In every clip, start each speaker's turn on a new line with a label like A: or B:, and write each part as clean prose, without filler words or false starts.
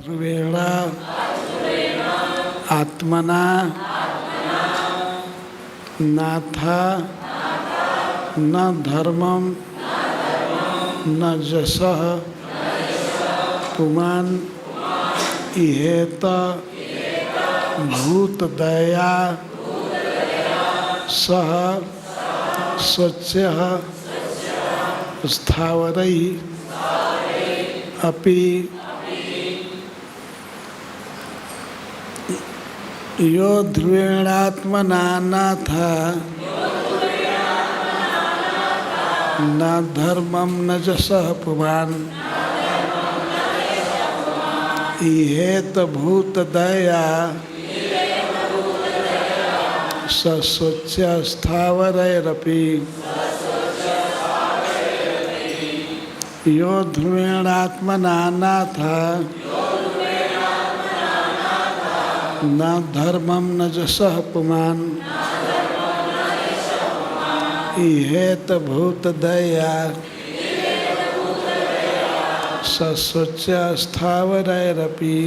A: ध्रुवेण आत्मना नाथ न धर्मं न यशः पुमान् इहेत भूतदया सह स्वच्छः स्थावरैः अपि यो ध्रुवेणात्मना नाथ न धर्मं न यशः पुमान् इहेत भूतदया सस्वच्छ स्थावरैरपि यो ध्रुवेणात्मना नाथ न धर्मं न यशः पुमान् इहेत भूतदया सस्वच्छ स्थावरैरपि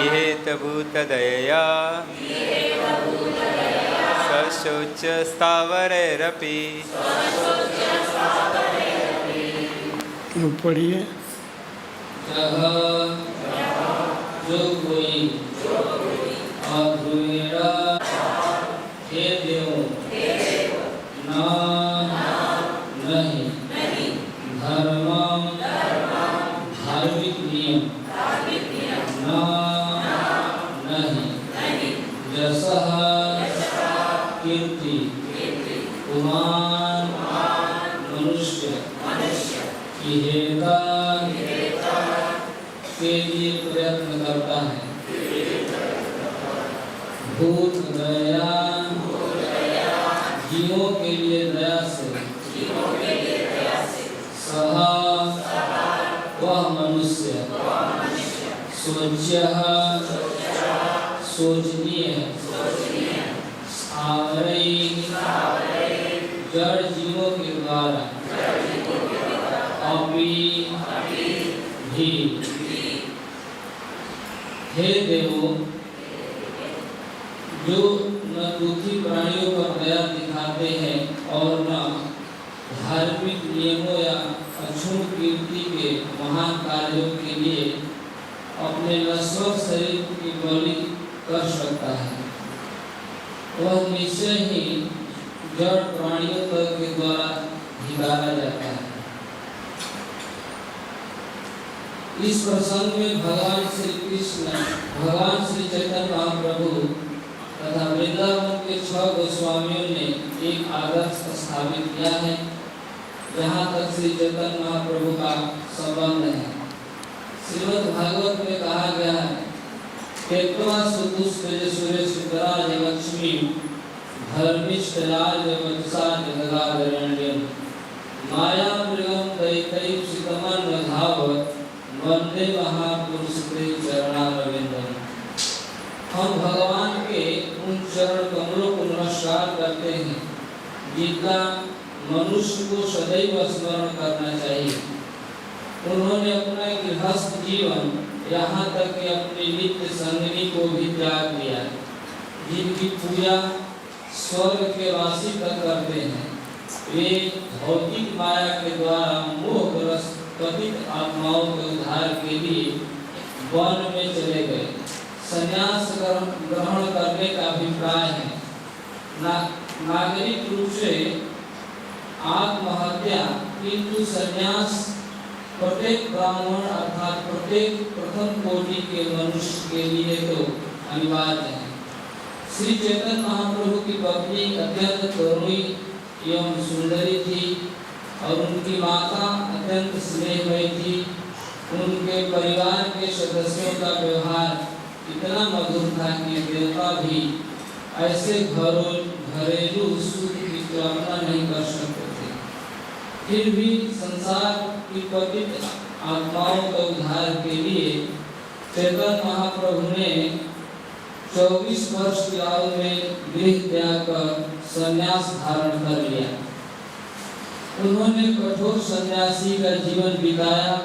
B: इहेत भूतदया सशोच स्थावरैरपि
A: पढ़िए।
C: जो कोई अध्रुवेणा हे देवों ना नहीं धर्मम धार्मिक नियम ना नहीं यशः कीर्ति पुमान मनुष्य इहेता के लिए प्रयत्न करता है भूत दया जीवों के लिए दया से सहा वह मनुष्य सोच्यः सोचनीय है जड़ जीवों के द्वारा अपि भी हे देवों जो न दुखी प्राणियों पर दया दिखाते हैं और न धार्मिक नियमों या अक्षुण कीर्ति के महान कार्यों के लिए अपने नश्वर शरीर की बलि कर सकता है, वह निश्चय ही जड़ प्राणियों के द्वारा धिक्कारा जाता है। इस प्रसंग में भगवान श्री कृष्ण, भगवान श्री चैतन्य महाप्रभु तथा वृंदावन के 6 गोस्वामियों ने एक आदर्श स्थापित किया है, जहाँ तक श्री चैतन्य महाप्रभु का संबंध है। श्रीमद् भागवत में कहा त्यक्त्वा सुदुष्कृत सुरेशुतराज लक्ष्मी धर्मिष्ठराज वत्सा जगदादरण्यम् माया मृगम दैतैप्सितमन धावत वंदे महापुरुष के चरणारविंदम। हम भगवान के उन चरण कमलों को नमस्कार करते हैं जिनका मनुष्य को सदैव स्मरण करना चाहिए। उन्होंने अपना गृहस्थ जीवन यहाँ तक कि अपनी नित्य संगिनी को भी त्याग दिया, जिनकी पूजा स्वर्ग के वासी तक करते हैं। वे भौतिक माया के द्वारा मोहग्रस्त पतित आत्माओं के उद्धार के लिए वन में चले गए। संन्यास ग्रहण करने का अभिप्राय है नागरिक रूप से आत्महत्या, किंतु संन्यास प्रत्येक ब्राह्मण अर्थात प्रत्येक प्रथम कोटि के मनुष्य के लिए तो अनिवार्य है। श्री चैतन्य महाप्रभु की पत्नी अत्यंत करुणी एवं सुंदरी थी और उनकी माता अत्यंत स्नेहमयी थी। उनके परिवार के सदस्यों का व्यवहार इतना मधुर था कि देवता भी ऐसे घरेलू सुख की कल्पना नहीं कर सकते थे। फिर भी संसार की पतित आत्माओं के उद्धार के लिए चैतन्य महाप्रभु ने 24 वर्ष की आयु में गृह त्याग कर संन्यास धारण कर लिया। उन्होंने कठोर सन्यासी का जीवन बिताया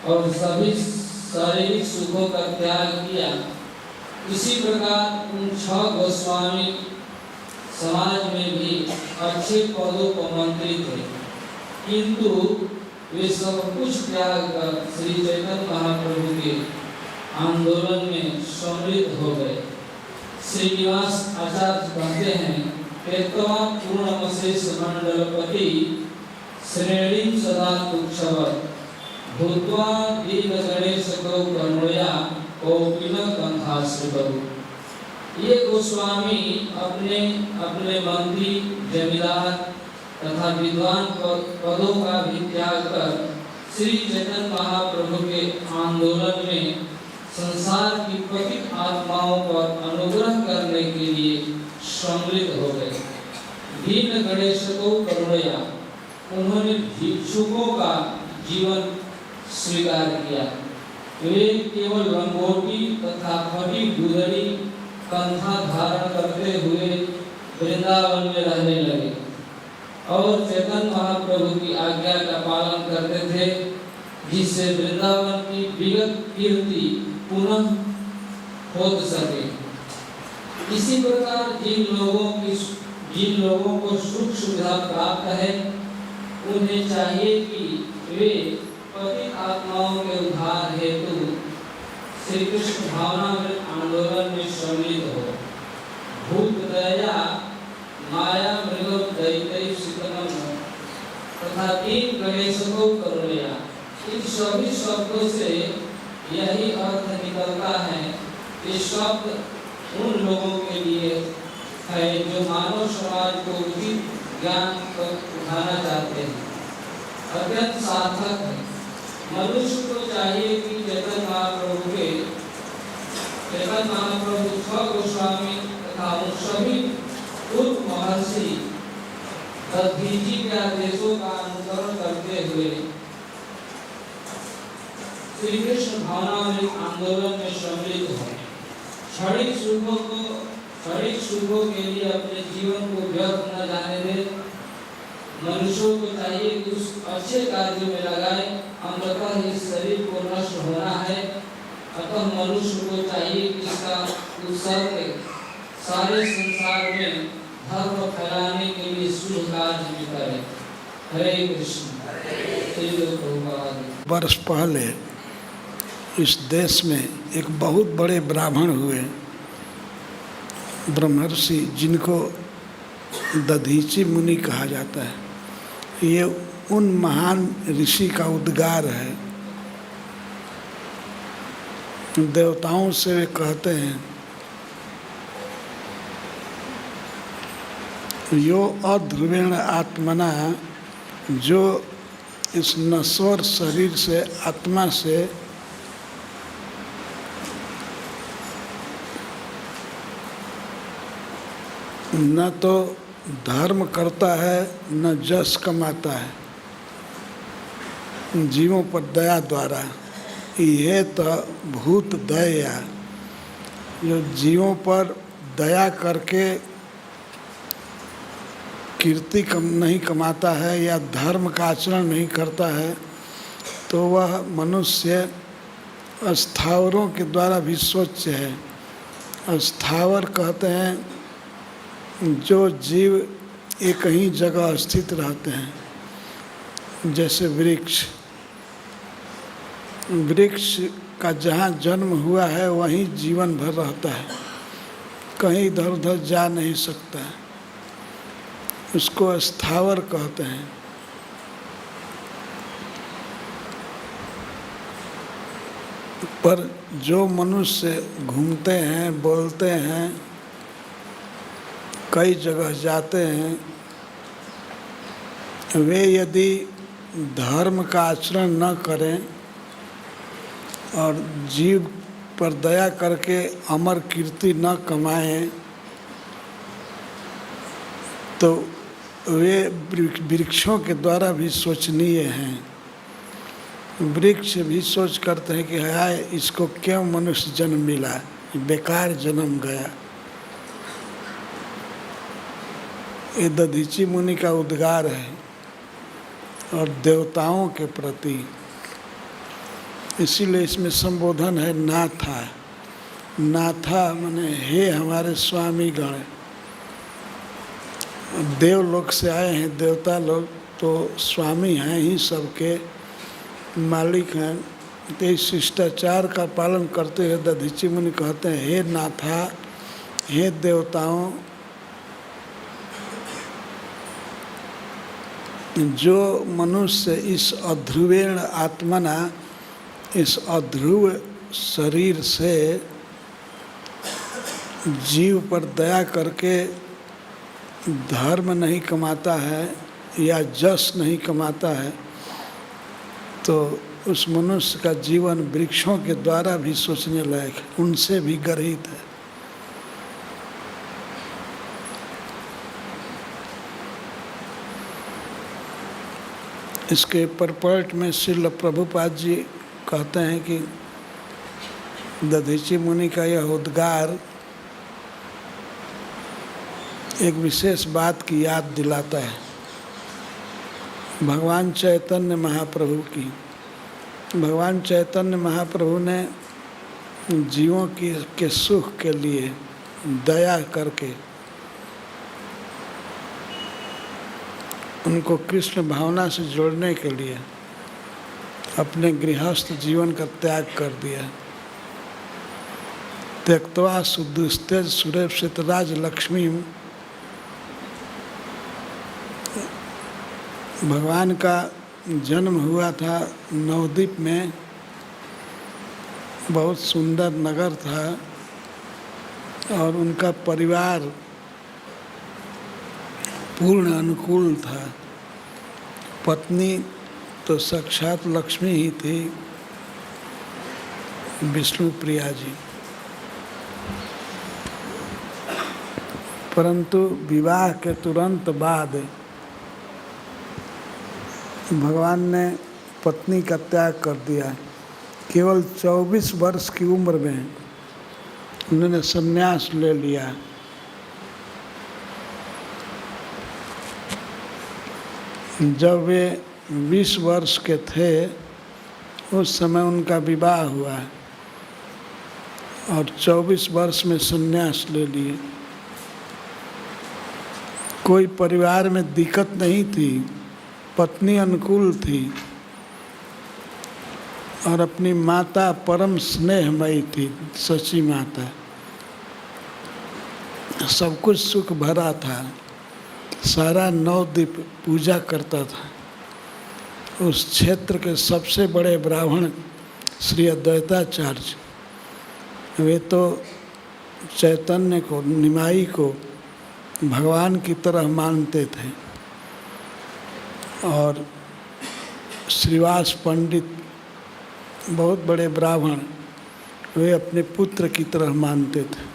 C: और सभी शारीरिक सुखों का त्याग किया। इसी प्रकार उन 6 गोस्वामी समाज में भी अच्छे पदों पर मंत्री थे, किंतु वे सब कुछ त्याग कर श्री चैतन्य महाप्रभु के आंदोलन में सम्मिलित हो गए। श्रीनिवास आचार्य कहते हैं, त्यक्त्वा पूर्णमशेष मंडलपति श्रेणीं सदा तुच्छवत् भूत्वा दीन गणेश को करुणया कौपिन कंठाश्रितौ। ये गोस्वामी अपने मंत्री, जमींदार तथा विद्वान पदों का भी त्याग कर श्री चैतन्य महाप्रभु के आंदोलन में संसार की पतित आत्माओं पर अनुग्रह करने के लिए सम्मिलित हो गए। दीन गणेश को करुणया, उन्होंने भिक्षुकों का जीवन स्वीकार किया। वे केवल लंगोटी तथा फटी गुदड़ी कंधा धारण करते हुए वृंदावन में रहने लगे और चैतन्य महाप्रभु की आज्ञा का पालन करते थे, जिससे वृंदावन की विगत कीर्ति पुनः खोद सके। इसी प्रकार जिन लोगों को सुख सुविधा प्राप्त है, उन्हें चाहिए कि वे पतित आत्माओं के उद्धार हेतु श्री कृष्ण भावनामृत आंदोलन में सम्मिलित हो। भूत दया माया मृग दैतैप्सितमन तथा दीन गणेश को करुणया, इन सभी शब्दों से यही अर्थ निकलता है कि शब्द उन लोगों के लिए है जो मानव समाज को उचित ज्ञान पर उठाना चाहते हैं। अत्यंत सार्थक है। मनुष्य को चाहिए कि चैतन्य महाप्रभु 6 गोस्वामी तथा उन सभी पूर्व महर्षि दधीची के आदेशों का अनुसरण करते हुए श्री कृष्ण भावनामृत आंदोलन में सम्मिलित हो। क्षणिक सुखों के लिए अपने जीवन को व्यर्थ न जाने दे। मनुष्यों को चाहिए कि उस अच्छे कार्यों में लगाए। अंततः इस शरीर को नष्ट होना है, अतः मनुष्य को चाहिए कि इसका उत्सर्ग सारे संसार में धर्म फैलाने के लिए शुभ कार्य भी करे। हरे कृष्ण।
A: वर्ष पहले इस देश में एक बहुत बड़े ब्राह्मण हुए, ब्रह्मर्षि, जिनको दधीची मुनि कहा जाता है। ये उन महान ऋषि का उद्गार है। देवताओं से वे कहते हैं, यो अध्रुवेण आत्मना, जो इस नश्वर शरीर से, आत्मा से न तो धर्म करता है न जस कमाता है, जीवों पर दया द्वारा। ये तो भूत दया, जो जीवों पर दया करके कीर्ति नहीं कमाता है या धर्म का आचरण नहीं करता है, तो वह मनुष्य स्थावरों के द्वारा भी स्वच्छ है। स्थावर कहते हैं जो जीव एक ही जगह स्थित रहते हैं, जैसे वृक्ष। वृक्ष का जहाँ जन्म हुआ है वहीं जीवन भर रहता है, कहीं इधर उधर जा नहीं सकता है, उसको स्थावर कहते हैं। पर जो मनुष्य घूमते हैं, बोलते हैं, कई जगह जाते हैं, वे यदि धर्म का आचरण न करें और जीव पर दया करके अमर कीर्ति न कमाएं, तो वे वृक्षों के द्वारा भी शोचनीय हैं। वृक्ष भी सोच करते हैं कि हाय इसको क्यों मनुष्य जन्म मिला, बेकार जन्म गया। ये दधीची मुनि का उद्गार है और देवताओं के प्रति, इसीलिए इसमें संबोधन है नाथा। नाथा माने हे हमारे स्वामी गण। देवलोक से आए हैं देवता लोग, तो स्वामी हैं ही, सबके मालिक हैं। तो इस शिष्टाचार का पालन करते हुए दधीची मुनि कहते हैं, हे नाथा, हे देवताओं, जो मनुष्य इस अध्रुवेण आत्मना, इस अध्रुव शरीर से जीव पर दया करके धर्म नहीं कमाता है या जस नहीं कमाता है, तो उस मनुष्य का जीवन वृक्षों के द्वारा भी सोचने लायक है, उनसे भी गर्हित है। इसके परपर्ट में श्रील प्रभुपाद जी कहते हैं कि दधीची मुनि का यह उद्गार एक विशेष बात की याद दिलाता है, भगवान चैतन्य महाप्रभु की। भगवान चैतन्य महाप्रभु ने जीवों के सुख के लिए दया करके उनको कृष्ण भावना से जोड़ने के लिए अपने गृहस्थ जीवन का त्याग कर दिया। त्यक्त्वा सुदुस्तेज सुरेप्सित राज लक्ष्मी। भगवान का जन्म हुआ था नवद्वीप में, बहुत सुंदर नगर था और उनका परिवार पूर्ण अनुकूल था। पत्नी तो साक्षात लक्ष्मी ही थी, विष्णु प्रिया जी। परंतु विवाह के तुरंत बाद भगवान ने पत्नी का त्याग कर दिया। केवल 24 वर्ष की उम्र में उन्होंने संन्यास ले लिया। जब वे 20 वर्ष के थे उस समय उनका विवाह हुआ और 24 वर्ष में संन्यास ले लिए। कोई परिवार में दिक्कत नहीं थी, पत्नी अनुकूल थी और अपनी माता परम स्नेहमयी थी, सची माता। सब कुछ सुख भरा था। सारा नवद्वीप पूजा करता था। उस क्षेत्र के सबसे बड़े ब्राह्मण श्री अद्वैताचार्य, वे तो चैतन्य को, निमाई को भगवान की तरह मानते थे और श्रीवास पंडित बहुत बड़े ब्राह्मण, वे अपने पुत्र की तरह मानते थे।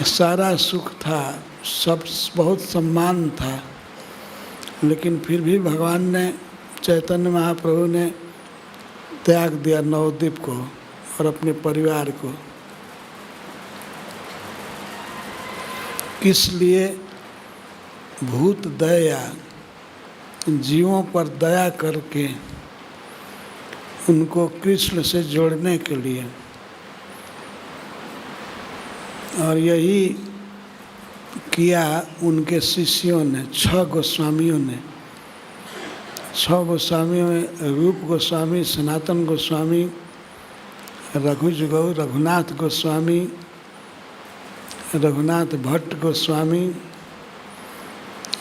A: सारा सुख था, सब बहुत सम्मान था, लेकिन फिर भी भगवान ने, चैतन्य महाप्रभु ने त्याग दिया नवद्वीप को और अपने परिवार को। किस लिए? भूत दया, जीवों पर दया करके उनको कृष्ण से जोड़ने के लिए। और यही किया उनके शिष्यों ने, 6 गोस्वामियों ने। 6 गोस्वामियों में रूप गोस्वामी, सनातन गोस्वामी, रघुनाथ गोस्वामी, रघुनाथ भट्ट गोस्वामी,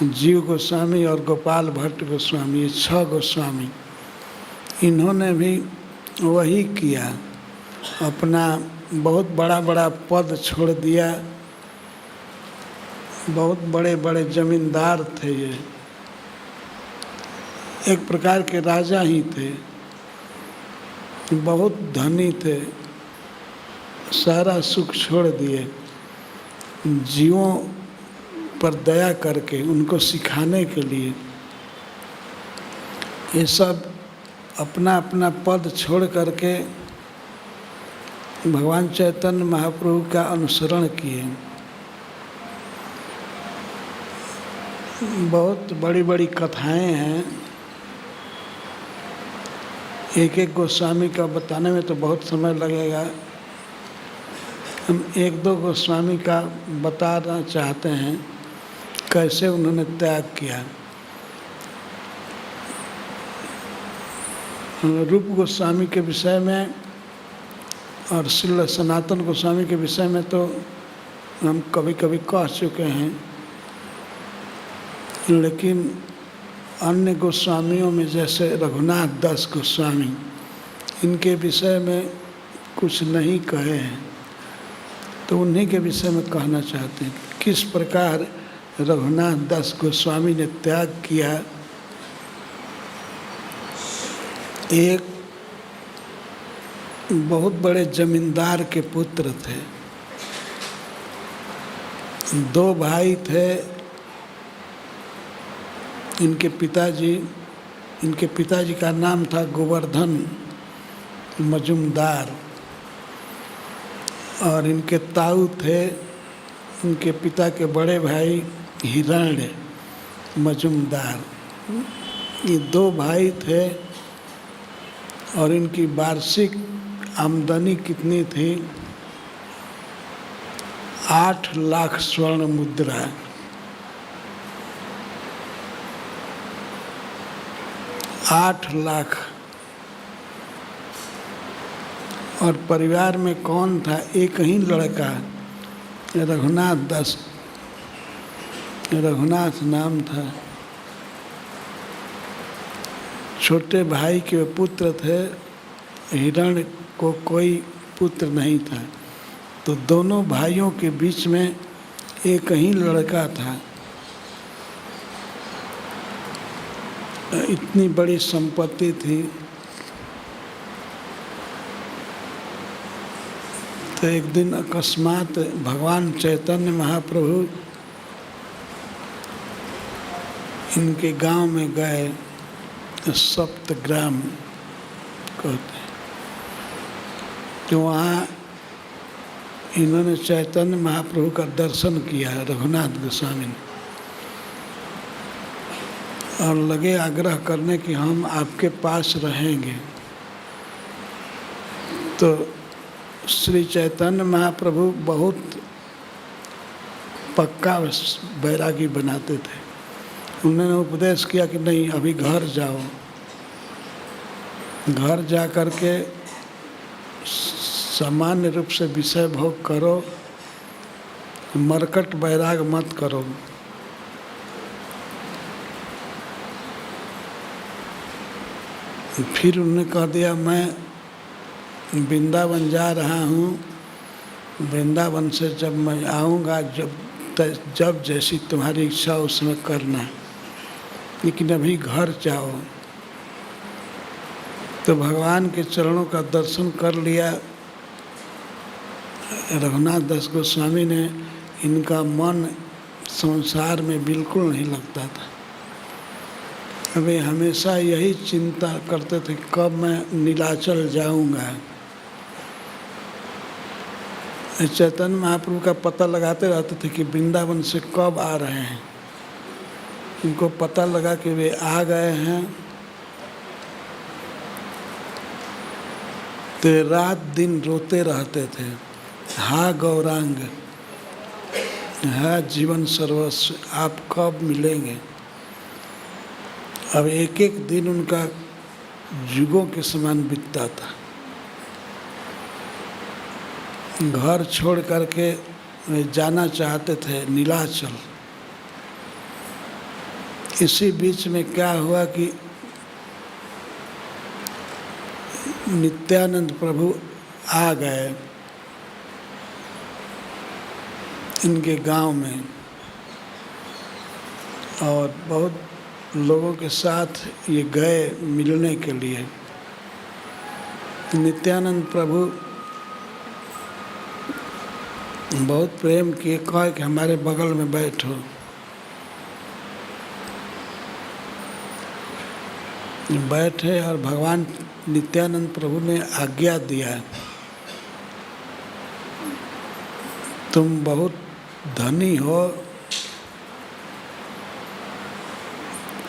A: जीव गोस्वामी और गोपाल भट्ट गोस्वामी, ये 6 गोस्वामी। इन्होंने भी वही किया, अपना बहुत बड़ा बड़ा पद छोड़ दिया। बहुत बड़े बड़े जमींदार थे ये, एक प्रकार के राजा ही थे, बहुत धनी थे, सारा सुख छोड़ दिए जीवों पर दया करके, उनको सिखाने के लिए। ये सब अपना अपना पद छोड़ करके भगवान चैतन्य महाप्रभु का अनुसरण किए। बहुत बड़ी बड़ी कथाएं हैं, एक एक गोस्वामी का बताने में तो बहुत समय लगेगा। हम 1-2 गोस्वामी का बताना चाहते हैं, कैसे उन्होंने त्याग किया। रूप गोस्वामी के विषय में और श्रील सनातन गोस्वामी के विषय में तो हम कभी कभी कह चुके हैं, लेकिन अन्य गोस्वामियों में जैसे रघुनाथ दास गोस्वामी, इनके विषय में कुछ नहीं कहे हैं, तो उन्हीं के विषय में कहना चाहते हैं किस प्रकार रघुनाथ दास गोस्वामी ने त्याग किया। एक बहुत बड़े जमींदार के पुत्र थे, 2 भाई थे। इनके पिताजी का नाम था गोवर्धन मजुमदार, और इनके ताऊ थे इनके पिता के बड़े भाई हिरण्य मजुमदार। ये 2 भाई थे, और इनकी वार्षिक आमदनी कितनी थी? 8 लाख स्वर्ण मुद्रा। 8 लाख। और परिवार में कौन था? एक ही लड़का, रघुनाथ दास, रघुनाथ नाम था। छोटे भाई के पुत्र थे, हिरण्य को कोई पुत्र नहीं था, तो दोनों भाइयों के बीच में एक ही लड़का था। इतनी बड़ी संपत्ति थी। तो एक दिन अकस्मात भगवान चैतन्य महाप्रभु इनके गांव में गए, सप्तग्राम कहते हैं। तो वहाँ इन्होंने चैतन्य महाप्रभु का दर्शन किया, रघुनाथ गोस्वामी ने, और लगे आग्रह करने कि हम आपके पास रहेंगे। तो श्री चैतन्य महाप्रभु बहुत पक्का बैरागी बनाते थे। उन्होंने उपदेश किया कि नहीं, अभी घर जाओ, घर जा कर के सामान्य रूप से विषय भोग करो, मरकट बैराग मत करो। फिर उन्होंने कह दिया, मैं वृंदावन जा रहा हूँ, वृंदावन से जब मैं आऊँगा, जब जैसी तुम्हारी इच्छा उसमें करना, लेकिन अभी घर जाओ। तो भगवान के चरणों का दर्शन कर लिया रघुनाथ दास गोस्वामी ने। इनका मन संसार में बिल्कुल नहीं लगता था। वे हमेशा यही चिंता करते थे कब मैं नीलाचल जाऊंगा। चैतन्य महाप्रभु का पता लगाते रहते थे कि वृंदावन से कब आ रहे हैं। उनको पता लगा कि वे आ गए हैं तो रात दिन रोते रहते थे, हा गौरांग, हा जीवन सर्वस्व, आप कब मिलेंगे। अब एक एक दिन उनका युगों के समान बीतता था। घर छोड़ करके वे जाना चाहते थे नीलाचल। इसी बीच में क्या हुआ कि नित्यानंद प्रभु आ गए इनके गांव में और बहुत लोगों के साथ ये गए मिलने के लिए। नित्यानंद प्रभु बहुत प्रेम किए, कहा कि हमारे बगल में बैठो। बैठे और भगवान नित्यानंद प्रभु ने आज्ञा दिया, तुम बहुत धनी हो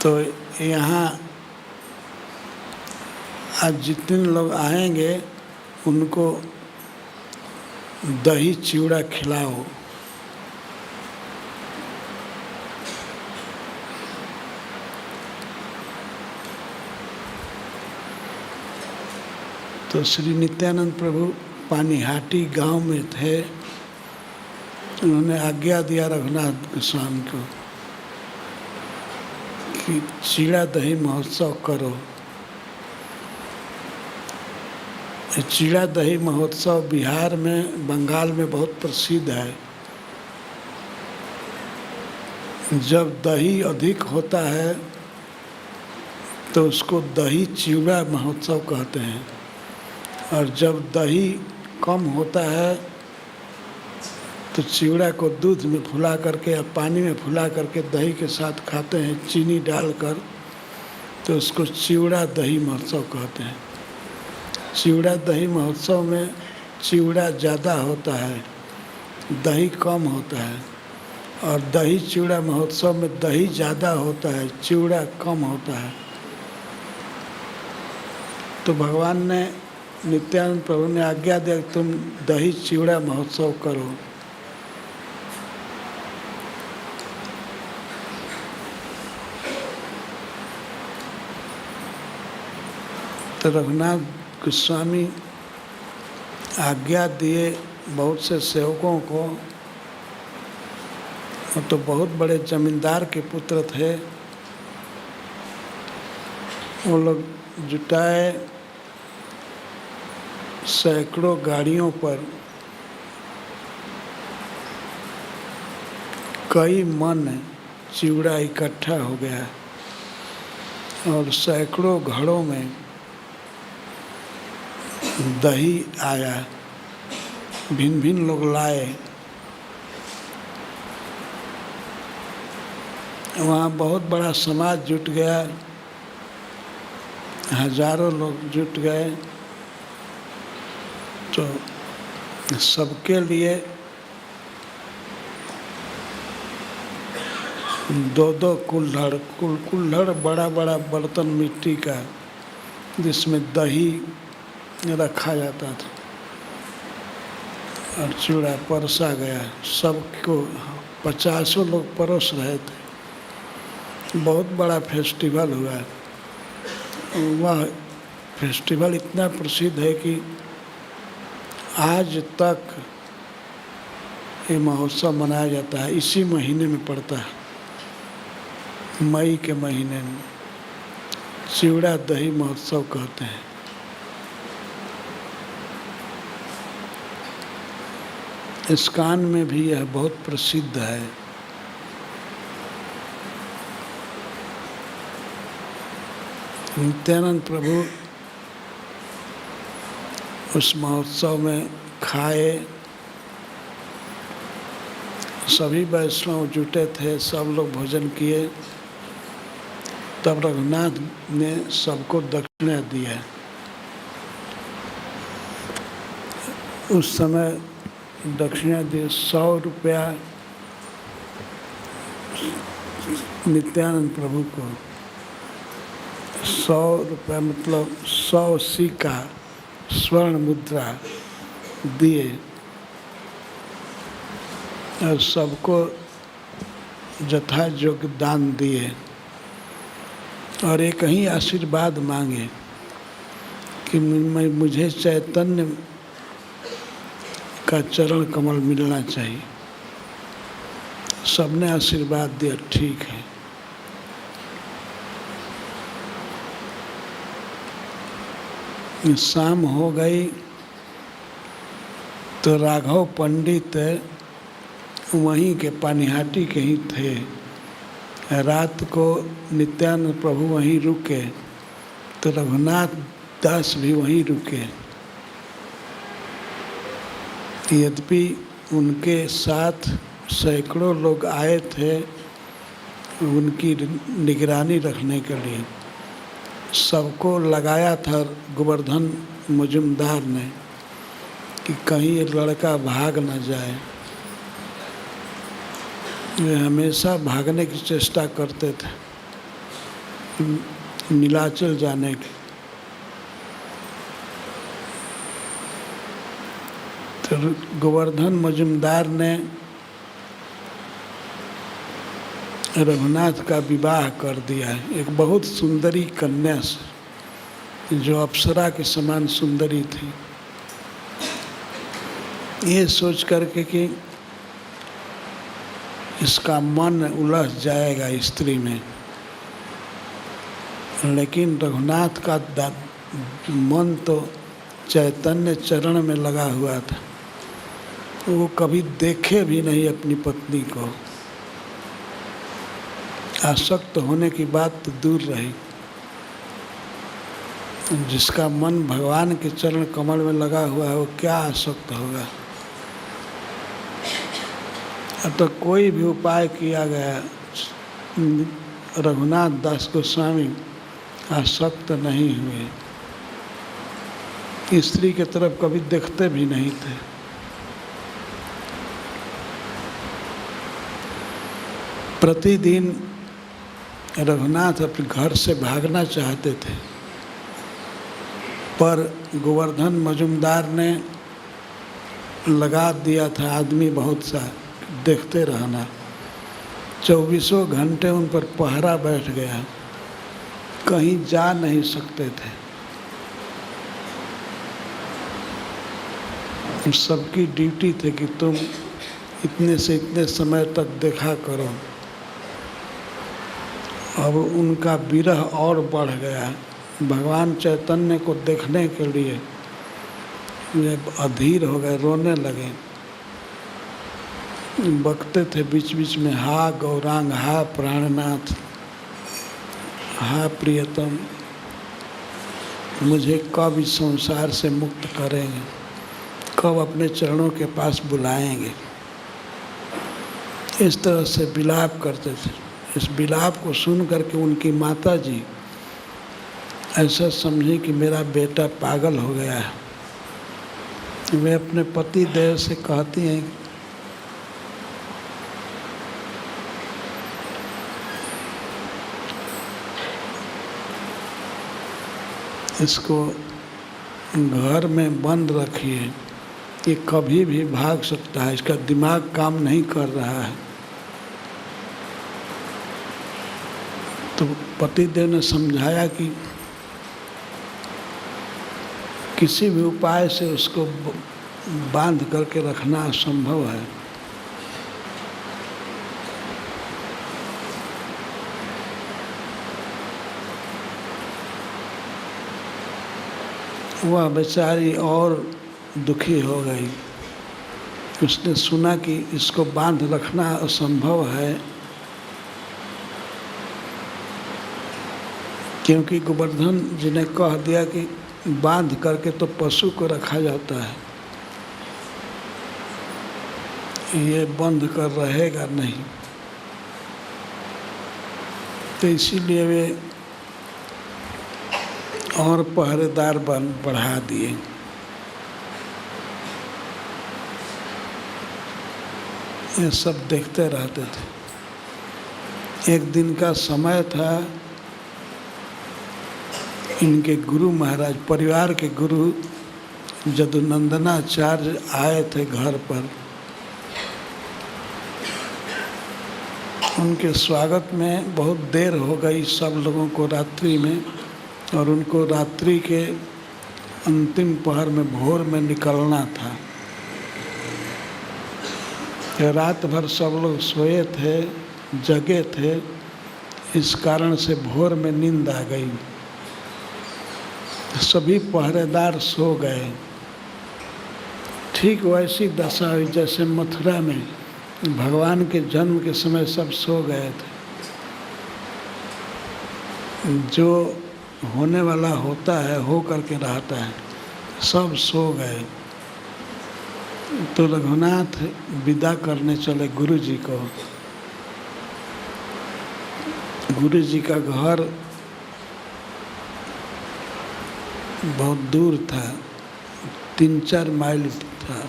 A: तो यहाँ आज जितने लोग आएंगे उनको दही चिवड़ा खिलाओ। तो श्री नित्यानंद प्रभु पानीहाटी गांव में थे। उन्होंने आज्ञा दिया रघुनाथ गोस्वामी को कि चिड़ा दही महोत्सव करो। चिड़ा दही महोत्सव बिहार में, बंगाल में बहुत प्रसिद्ध है। जब दही अधिक होता है तो उसको दही चिड़ा महोत्सव कहते हैं, और जब दही कम होता है तो चिवड़ा को दूध में फुला करके या पानी में फुला करके दही के साथ खाते हैं, चीनी डालकर, तो उसको चिवड़ा दही महोत्सव कहते हैं। चिवड़ा दही महोत्सव में चिवड़ा ज़्यादा होता है, दही कम होता है, और दही चिवड़ा महोत्सव में दही ज़्यादा होता है, चिवड़ा कम होता है। तो भगवान ने, नित्यानंद प्रभु ने आज्ञा दिया कि तुम दही चिवड़ा महोत्सव करो। तो रघुनाथ गोस्वामी आज्ञा दिए बहुत से सेवकों को। वो तो बहुत बड़े जमींदार के पुत्र थे। वो लोग जुटाए सैकड़ों गाड़ियों पर कई मन चिवड़ा इकट्ठा हो गया और सैकड़ों घड़ों में दही आया, भिन्न भिन्न लोग लाए। वहाँ बहुत बड़ा समाज जुट गया, हजारों लोग जुट गए। तो सबके लिए दो दो कुल्हड़ बड़ा बड़ा बर्तन मिट्टी का, जिसमें दही रखा जाता था और चूड़ा परोसा गया। सबको 50 लोग परोस रहे थे। बहुत बड़ा फेस्टिवल हुआ। वह फेस्टिवल इतना प्रसिद्ध है कि आज तक ये महोत्सव मनाया जाता है। इसी महीने में पड़ता है, मई के महीने में चिवड़ा दही महोत्सव कहते हैं। इस्कान में भी यह बहुत प्रसिद्ध है। नित्यानंद प्रभु उस महोत्सव में खाए, सभी वैष्णव जुटे थे, सब लोग भोजन किए। तब रघुनाथ ने सबको दक्षिणा दिया। उस समय दक्षिणा दी 100 रुपया नित्यानंद प्रभु को। 100 रुपया मतलब 100 सिक्का स्वर्ण मुद्रा दिए और सबको यथा योग्य दान दिए और एक ही आशीर्वाद मांगे कि मुझे चैतन्य का चरण कमल मिलना चाहिए। सबने आशीर्वाद दिया, ठीक है। शाम हो गई तो राघव पंडित वहीं के पानीहाटी के ही थे। रात को नित्यानंद प्रभु वहीं रुके तो रघुनाथ दास भी वहीं रुके। यद्यपि उनके साथ सैकड़ों लोग आए थे उनकी निगरानी रखने के लिए। सबको लगाया था गोवर्धन मजुमदार ने कि कहीं ये लड़का भाग न जाए। वे हमेशा भागने की चेष्टा करते थे, नीलाचल जाने की। तो गोवर्धन मजुमदार ने रघुनाथ का विवाह कर दिया है एक बहुत सुंदरी कन्या से, जो अप्सरा के समान सुंदरी थी। ये सोच करके कि इसका मन उलझ जाएगा स्त्री में, लेकिन रघुनाथ का मन तो चैतन्य चरण में लगा हुआ था। वो कभी देखे भी नहीं अपनी पत्नी को। आसक्त होने की बात तो दूर रही, जिसका मन भगवान के चरण कमल में लगा हुआ है वो क्या आसक्त होगा। अब तो कोई भी उपाय किया गया, रघुनाथ दास गोस्वामी आसक्त नहीं हुए, स्त्री की तरफ कभी देखते भी नहीं थे। प्रतिदिन रघुनाथ अपने घर से भागना चाहते थे, पर गोवर्धन मजुमदार ने लगा दिया था आदमी बहुत सा देखते रहना। 24 घंटे उन पर पहरा बैठ गया, कहीं जा नहीं सकते थे। सबकी ड्यूटी थी कि तुम इतने से इतने समय तक देखा करो। अब उनका विरह और बढ़ गया। भगवान चैतन्य को देखने के लिए वे अधीर हो गए, रोने लगे, बकते थे बीच बीच में, हा गौरांग, हा प्राणनाथ, हा प्रियतम, मुझे कब इस संसार से मुक्त करेंगे, कब अपने चरणों के पास बुलाएंगे। इस तरह से विलाप करते थे। इस विलाप को सुन करके उनकी माता जी ऐसा समझी कि मेरा बेटा पागल हो गया है। वे अपने पति देव से कहती हैं, इसको घर में बंद रखिए, ये कभी भी भाग सकता है, इसका दिमाग काम नहीं कर रहा है। तो पतिदेव ने समझाया कि किसी भी उपाय से उसको बांध करके रखना असंभव है। वह बेचारी और दुखी हो गई। उसने सुना कि इसको बांध रखना असंभव है, क्योंकि गोवर्धन जी ने कह दिया कि बांध करके तो पशु को रखा जाता है, ये बंद कर रहेगा नहीं। तो इसीलिए वे और पहरेदार बढ़ा दिए। ये सब देखते रहते थे। एक दिन का समय था, इनके गुरु महाराज, परिवार के गुरु जदुनंदनाचार्य आए थे घर पर। उनके स्वागत में बहुत देर हो गई सब लोगों को रात्रि में, और उनको रात्रि के अंतिम पहर में भोर में निकलना था। रात भर सब लोग सोए थे, जगे थे, इस कारण से भोर में नींद आ गई। सभी पहरेदार सो गए। ठीक वैसी दशा हुई जैसे मथुरा में भगवान के जन्म के समय सब सो गए थे। जो होने वाला होता है, हो करके रहता है, सब सो गए। तो रघुनाथ विदा करने चले गुरु जी को। गुरु जी का घर बहुत दूर था, 3-4 माइल था।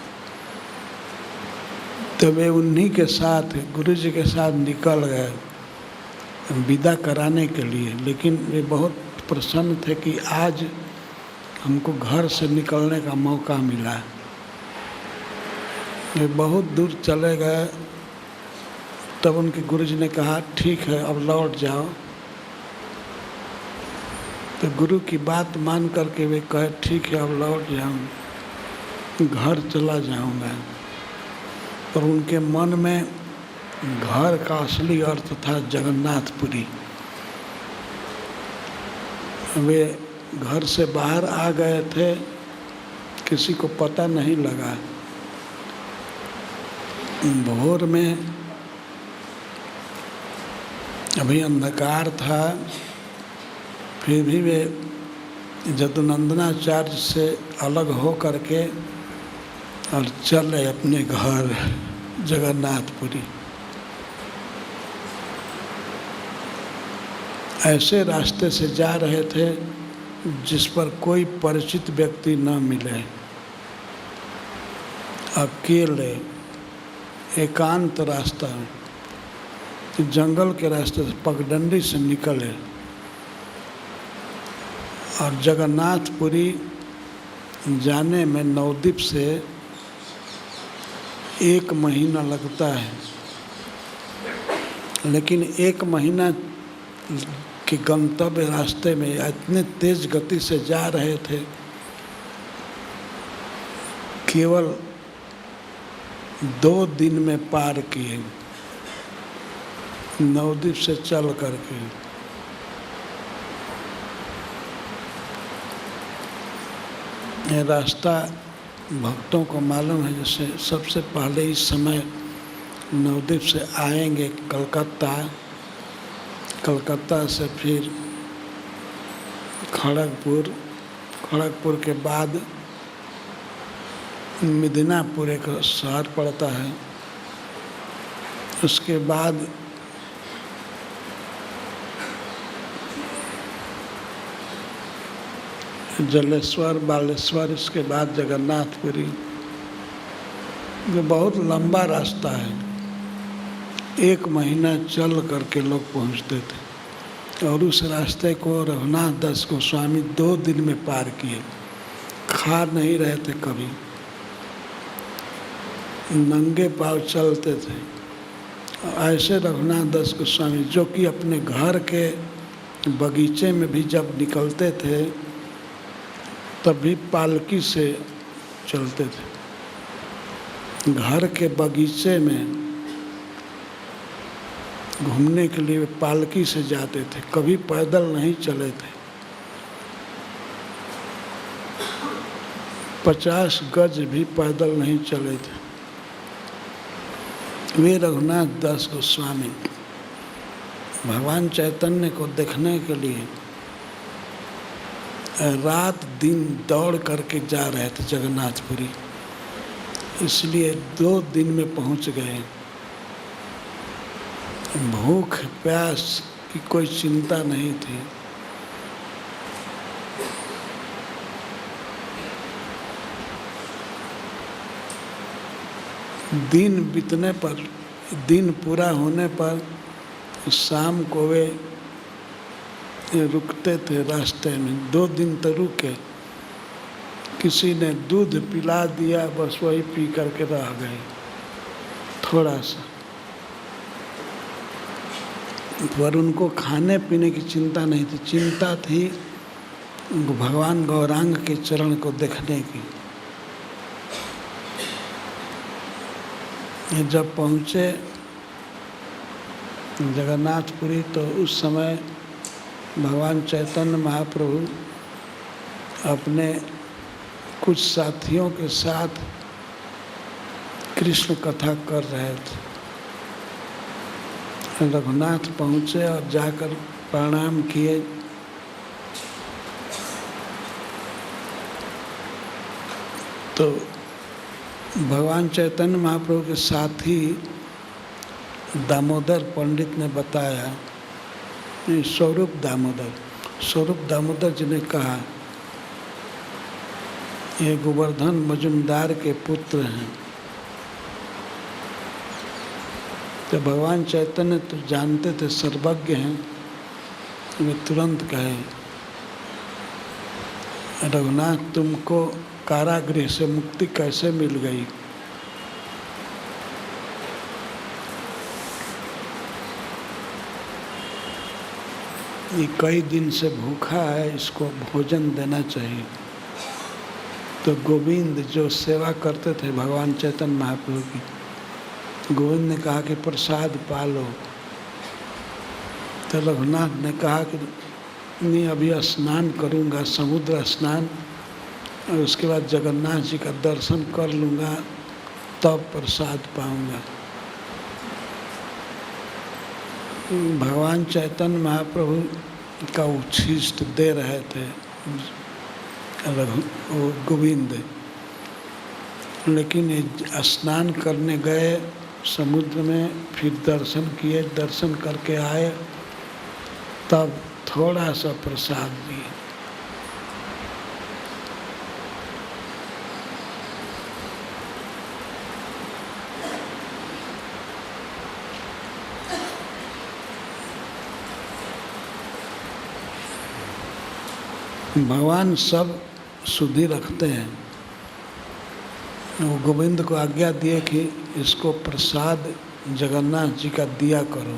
A: तो वे उन्हीं के साथ, गुरु जी के साथ निकल गए विदा कराने के लिए। लेकिन वे बहुत प्रसन्न थे कि आज हमको घर से निकलने का मौका मिला। वे बहुत दूर चले गए। तब उनके गुरु जी ने कहा, ठीक है अब लौट जाओ। तो गुरु की बात मान करके वे कहे, ठीक है अब लौट जाऊँ, घर चला जाऊँगा। पर उनके मन में घर का असली अर्थ था जगन्नाथपुरी। वे घर से बाहर आ गए थे, किसी को पता नहीं लगा। भोर में अभी अंधकार था, फिर भी वे जदुनंदनाचार्य से अलग हो करके और चले अपने घर जगन्नाथपुरी। ऐसे रास्ते से जा रहे थे जिस पर कोई परिचित व्यक्ति न मिले। अकेले एकांत रास्ता, जंगल के रास्ते से पगडंडी से निकले। और जगन्नाथपुरी जाने में नवद्वीप से 1 महीना लगता है। लेकिन 1 महीना के गंतव्य रास्ते में इतने तेज गति से जा रहे थे, केवल 2 दिन में पार किए नवद्वीप से चल करके। ये रास्ता भक्तों को मालूम है। जैसे सबसे पहले इस समय नवद्वीप से आएंगे कलकत्ता, कलकत्ता से फिर खड़गपुर, खड़गपुर के बाद मिदनापुर एक शहर पड़ता है, उसके बाद जलेश्वर, बालेश्वर, इसके बाद जगन्नाथपुरी। ये बहुत लंबा रास्ता है। 1 महीना चल करके लोग पहुंचते थे। और उस रास्ते को रघुनाथ दास गोस्वामी 2 दिन में पार किए। खा नहीं रहे थे कभी, नंगे पाँव चलते थे। ऐसे रघुनाथ दास गोस्वामी, जो कि अपने घर के बगीचे में भी जब निकलते थे तब भी पालकी से चलते थे। घर के बगीचे में घूमने के लिए पालकी से जाते थे, कभी पैदल नहीं चले थे। 50 गज भी पैदल नहीं चले थे। वे रघुनाथ दास गोस्वामी भगवान चैतन्य को देखने के लिए रात दिन दौड़ करके जा रहे थे जगन्नाथपुरी। इसलिए 2 दिन में पहुंच गए। भूख प्यास की कोई चिंता नहीं थी। दिन बीतने पर, दिन पूरा होने पर शाम को वे रुकते थे रास्ते में। 2 दिन तो रुके, किसी ने दूध पिला दिया, बस वही पी करके रह गए थोड़ा सा, पर उनको खाने पीने की चिंता नहीं थी। चिंता थी भगवान गौरांग के चरण को देखने की। जब पहुँचे जगन्नाथपुरी तो उस समय भगवान चैतन्य महाप्रभु अपने कुछ साथियों के साथ कृष्ण कथा कर रहे थे। रघुनाथ पहुँचे और जाकर प्रणाम किए। तो भगवान चैतन्य महाप्रभु के साथी दामोदर पंडित ने बताया, स्वरूप दामोदर जी ने कहा, ये गोवर्धन मजुमदार के पुत्र हैं। तो भगवान चैतन्य तो जानते थे, सर्वज्ञ हैं, वे तुरंत कहे, रघुनाथ तुमको कारागृह से मुक्ति कैसे मिल गई? ये कई दिन से भूखा है, इसको भोजन देना चाहिए। तो गोविंद जो सेवा करते थे भगवान चैतन्य महाप्रभु की, गोविंद ने कहा कि प्रसाद पालो। तो रघुनाथ ने कहा कि नहीं, अभी स्नान करूँगा, समुद्र स्नान, और उसके बाद जगन्नाथ जी का दर्शन कर लूँगा, तब प्रसाद पाऊँगा। भगवान चैतन्य महाप्रभु का उच्छिष्ट दे रहे थे गोविंद, लेकिन स्नान करने गए समुद्र में, फिर दर्शन किए, दर्शन करके आए, तब थोड़ा सा प्रसाद दिए। भगवान सब शुद्धि रखते हैं। वो गोविंद को आज्ञा दिए कि इसको प्रसाद जगन्नाथ जी का दिया करो।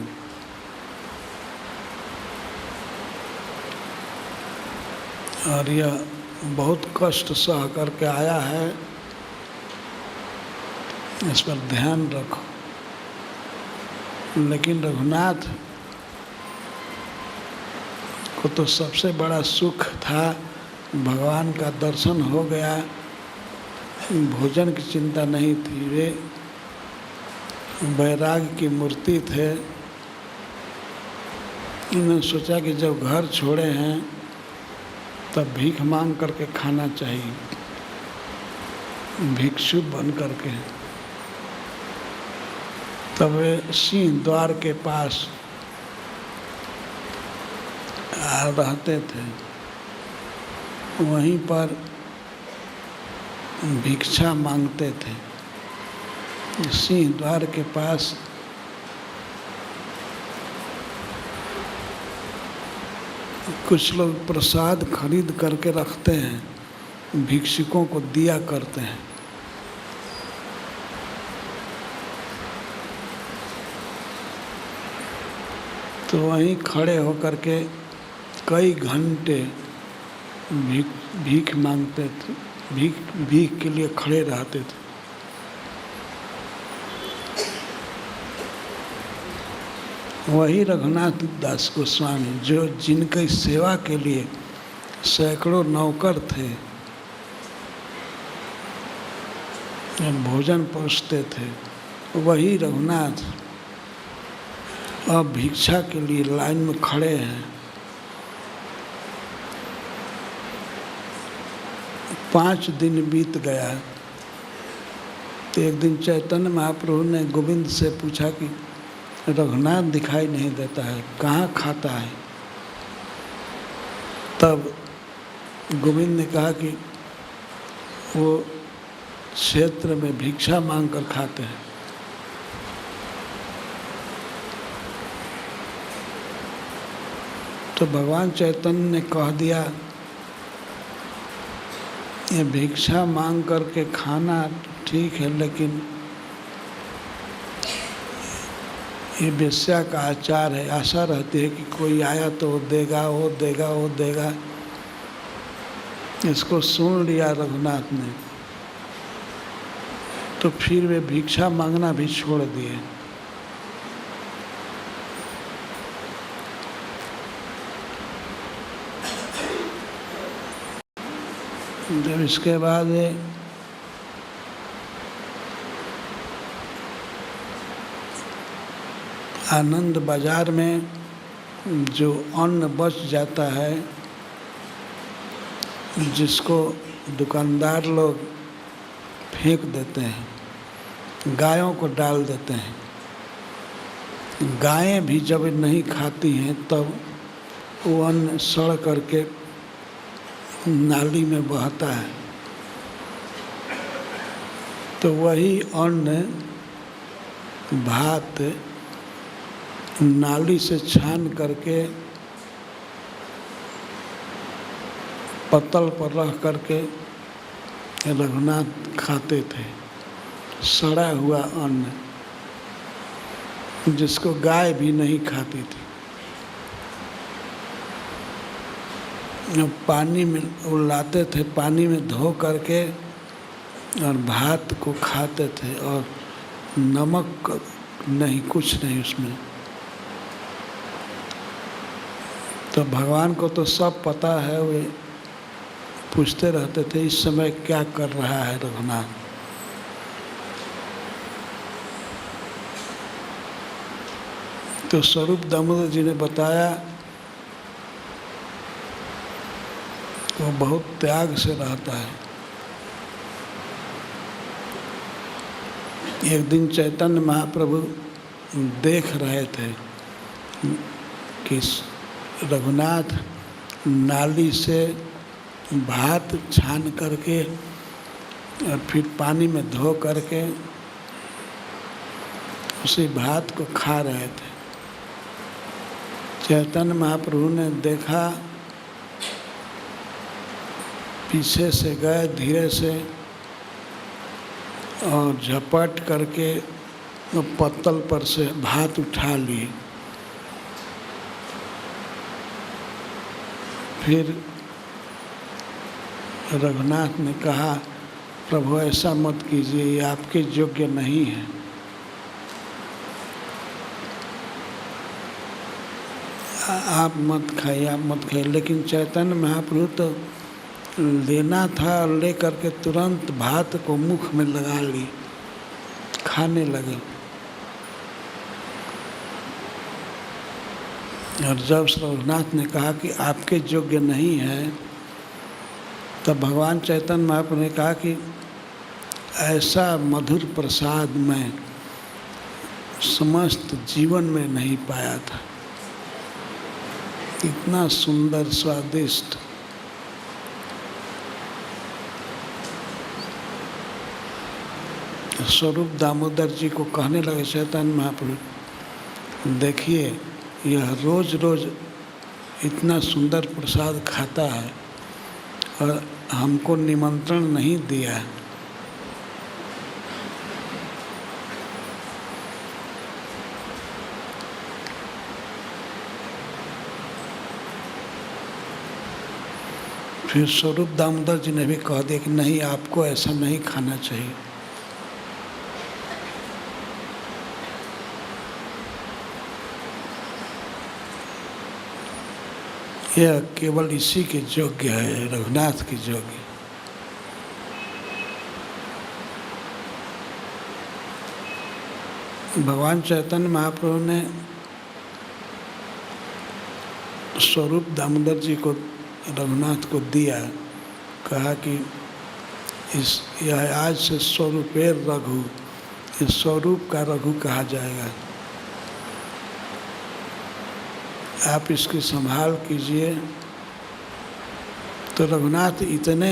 A: और यह बहुत कष्ट सह करके आया है, इस पर ध्यान रखो। लेकिन रघुनाथ को तो सबसे बड़ा सुख था, भगवान का दर्शन हो गया, भोजन की चिंता नहीं थी। वे वैराग की मूर्ति थे। उन्होंने सोचा कि जब घर छोड़े हैं तब भीख मांग करके खाना चाहिए, भिक्षु बन करके। तब वे सिंह द्वार के पास रहते थे, वहीं पर भिक्षा मांगते थे। सिंह द्वार के पास कुछ लोग प्रसाद खरीद करके रखते हैं, भिक्षुकों को दिया करते हैं। तो वहीं खड़े होकर के कई घंटे भीख मांगते थे, भीख के लिए खड़े रहते थे। वही रघुनाथ दास गोस्वामी जो जिनकी सेवा के लिए सैकड़ों नौकर थे, भोजन परोसते थे, वही रघुनाथ अब भिक्षा के लिए लाइन में खड़े हैं। 5 दिन बीत गया, तो एक दिन चैतन्य महाप्रभु ने गोविंद से पूछा कि रघुनाथ दिखाई नहीं देता है, कहाँ खाता है? तब गोविंद ने कहा कि वो क्षेत्र में भिक्षा मांग कर खाते हैं। तो भगवान चैतन्य ने कह दिया, ये भिक्षा मांग करके खाना ठीक है, लेकिन ये वेश्या का आचार है। आशा रहती है कि कोई आया तो वो देगा, वो देगा, वो देगा। इसको सुन लिया रघुनाथ ने, तो फिर वे भिक्षा मांगना भी छोड़ दिए। जब इसके बाद आनंद बाजार में जो अन्न बच जाता है, जिसको दुकानदार लोग फेंक देते हैं, गायों को डाल देते हैं। गायें भी जब नहीं खाती हैं तब वो अन्न सड़ करके नाली में बहता है। तो वही अन्न भात नाली से छान करके पत्तल पर रख करके रघुनाथ खाते थे। सड़ा हुआ अन्न जिसको गाय भी नहीं खाती थी। पानी में वो लाते थे, पानी में धो करके और भात को खाते थे, और नमक नहीं, कुछ नहीं उसमें। तो भगवान को तो सब पता है, वे पूछते रहते थे इस समय क्या कर रहा है रघुनाथ। तो स्वरूप दामोदर जी ने बताया वो बहुत त्याग से रहता है। एक दिन चैतन्य महाप्रभु देख रहे थे कि रघुनाथ नाली से भात छान करके और फिर पानी में धो करके उसी भात को खा रहे थे। चैतन्य महाप्रभु ने देखा, पीछे से गए धीरे से और झपट करके वो पत्तल पर से भात उठा लिए। फिर रघुनाथ ने कहा, प्रभु ऐसा मत कीजिए, ये आपके योग्य नहीं है। आप मत खाइए, आप मत खाइए। लेकिन चैतन्य महाप्रभु तो लेना था, ले करके तुरंत भात को मुख में लगा ली, खाने लगे। और जब रघुनाथ ने कहा कि आपके योग्य नहीं है, तब भगवान चैतन्य महाप्रभु ने कहा कि ऐसा मधुर प्रसाद मैं समस्त जीवन में नहीं पाया था। इतना सुंदर स्वादिष्ट। स्वरूप दामोदर जी को कहने लगे चैतन्य महाप्रभु, देखिए यह रोज रोज इतना सुंदर प्रसाद खाता है और हमको निमंत्रण नहीं दिया। फिर स्वरूप दामोदर जी ने भी कह दिया कि नहीं, आपको ऐसा नहीं खाना चाहिए। यह केवल इसी के योग्य है, रघुनाथ के योग्य। भगवान चैतन्य महाप्रभु ने स्वरूप दामोदर जी को, रघुनाथ को दिया, कहा कि यह आज से स्वरूपेर रघु, इस स्वरूप का रघु कहा जाएगा। आप इसकी संभाल कीजिए। तो रघुनाथ इतने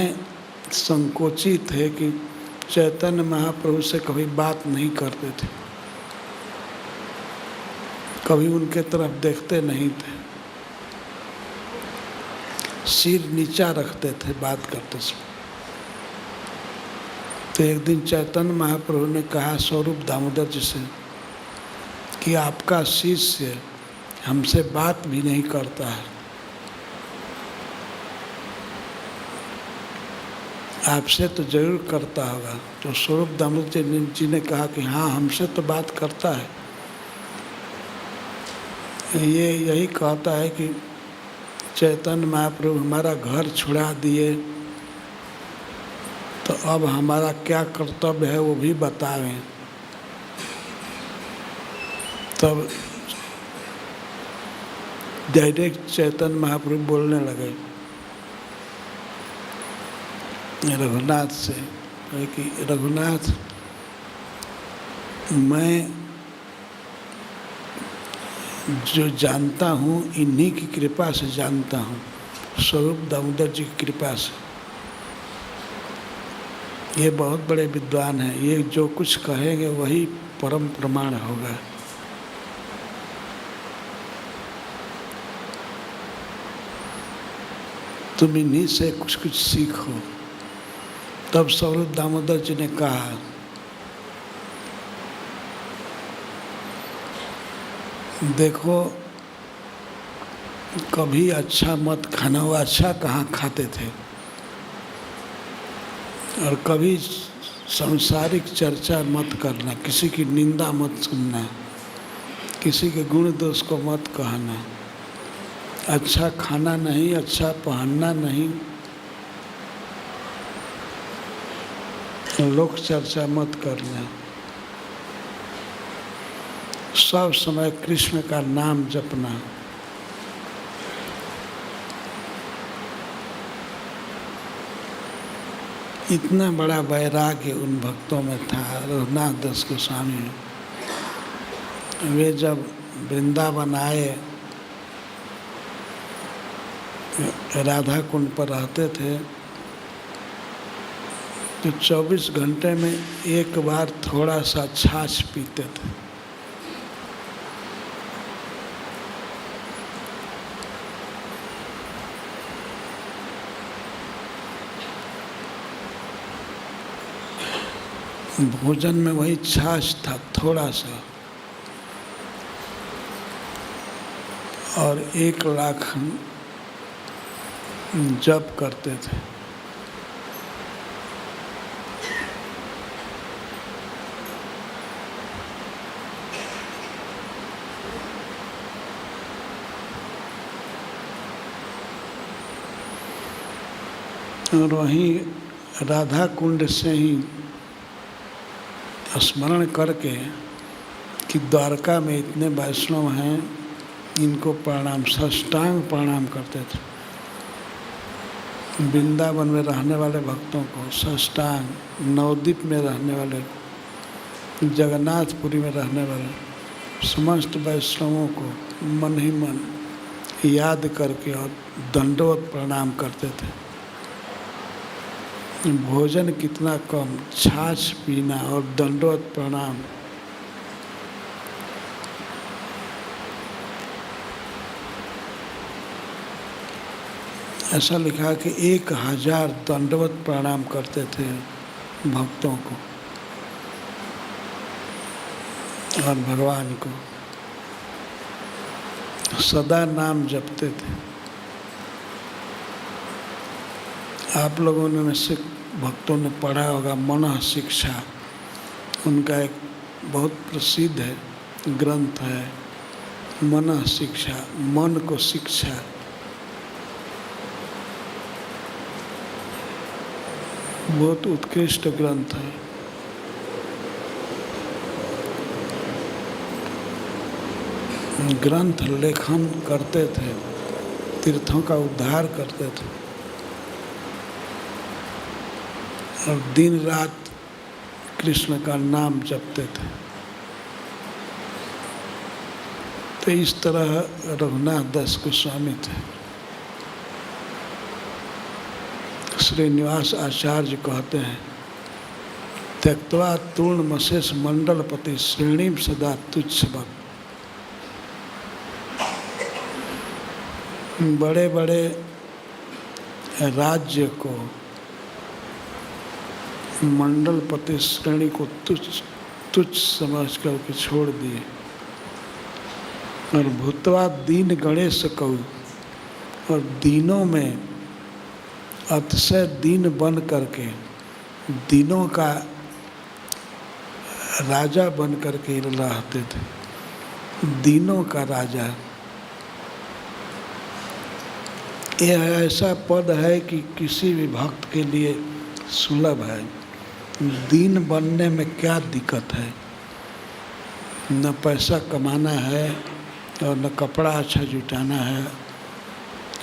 A: संकोचित थे कि चैतन्य महाप्रभु से कभी बात नहीं करते थे, कभी उनके तरफ देखते नहीं थे, सिर नीचा रखते थे बात करते समय। तो एक दिन चैतन्य महाप्रभु ने कहा स्वरूप दामोदर जी से कि आपका शिष्य हमसे बात भी नहीं करता है, आपसे तो जरूर करता होगा। तो स्वरूप दामोदर जी ने कहा कि हाँ, हमसे तो बात करता है। ये यही कहता है कि चैतन्य महाप्रभु हमारा घर छुड़ा दिए, तो अब हमारा क्या कर्तव्य है वो भी बतावें। तब डायरेक्ट चैतन्य महाप्रभु बोलने लगे रघुनाथ से कि रघुनाथ, मैं जो जानता हूँ इन्हीं की कृपा से जानता हूँ, स्वरूप दामोदर जी की कृपा से। ये बहुत बड़े विद्वान हैं, ये जो कुछ कहेंगे वही परम प्रमाण होगा। तुम इन्हीं से कुछ कुछ सीखो। तब स्वरूप दामोदर जी ने कहा, देखो कभी अच्छा मत खाना, वो अच्छा कहाँ खाते थे, और कभी सांसारिक चर्चा मत करना, किसी की निंदा मत सुनना, किसी के गुण दोष को मत कहना, अच्छा खाना नहीं, अच्छा पहनना नहीं, लोक चर्चा मत करना, सब समय कृष्ण का नाम जपना। इतना बड़ा वैराग्य उन भक्तों में था। रघुनाथ दास गोस्वामी में वे जब वृंदावन आए, राधा कुंड पर रहते थे, तो 24 घंटे में एक बार थोड़ा सा छाछ पीते थे। भोजन में वही छाछ था, थोड़ा सा, और 1 लाख जप करते थे। और वहीं राधा कुंड से ही स्मरण करके कि द्वारका में इतने वैष्णव हैं, इनको प्रणाम, साष्टांग प्रणाम करते थे। वृंदावन में रहने वाले भक्तों को साष्टांग, नवद्वीप में रहने वाले, जगन्नाथपुरी में रहने वाले समस्त वैष्णवों को मन ही मन याद करके और दंडवत प्रणाम करते थे। भोजन कितना कम, छाछ पीना और दंडवत प्रणाम। ऐसा लिखा कि 1000 दंडवत प्रणाम करते थे भक्तों को और भगवान को, सदा नाम जपते थे। आप लोगों ने में से भक्तों ने पढ़ा होगा मनः शिक्षा, उनका एक बहुत प्रसिद्ध है ग्रंथ है मनः शिक्षा, मन को शिक्षा। बहुत उत्कृष्ट ग्रंथ है। ग्रंथ लेखन करते थे, तीर्थों का उद्धार करते थे। और दिन रात कृष्ण का नाम जपते थे। तो इस तरह रघुनाथ दास गोस्वामी थे। श्रीनिवास आचार्य कहते हैं, त्यक्त्वा तूर्णमशेष मंडलपति श्रेणीम सदा तुच्छ भक्त। बड़े बड़े राज्य को, मंडलपति श्रेणी को तुच्छ समझ करके छोड़ दिए और भूतवा दीन गणेश कहू, और दीनों में अतिशय दीन बन करके, दीनों का राजा बन करके रहते थे। दीनों का राजा, यह ऐसा पद है कि किसी भी भक्त के लिए सुलभ है। दीन बनने में क्या दिक्कत है? न पैसा कमाना है और न कपड़ा अच्छा जुटाना है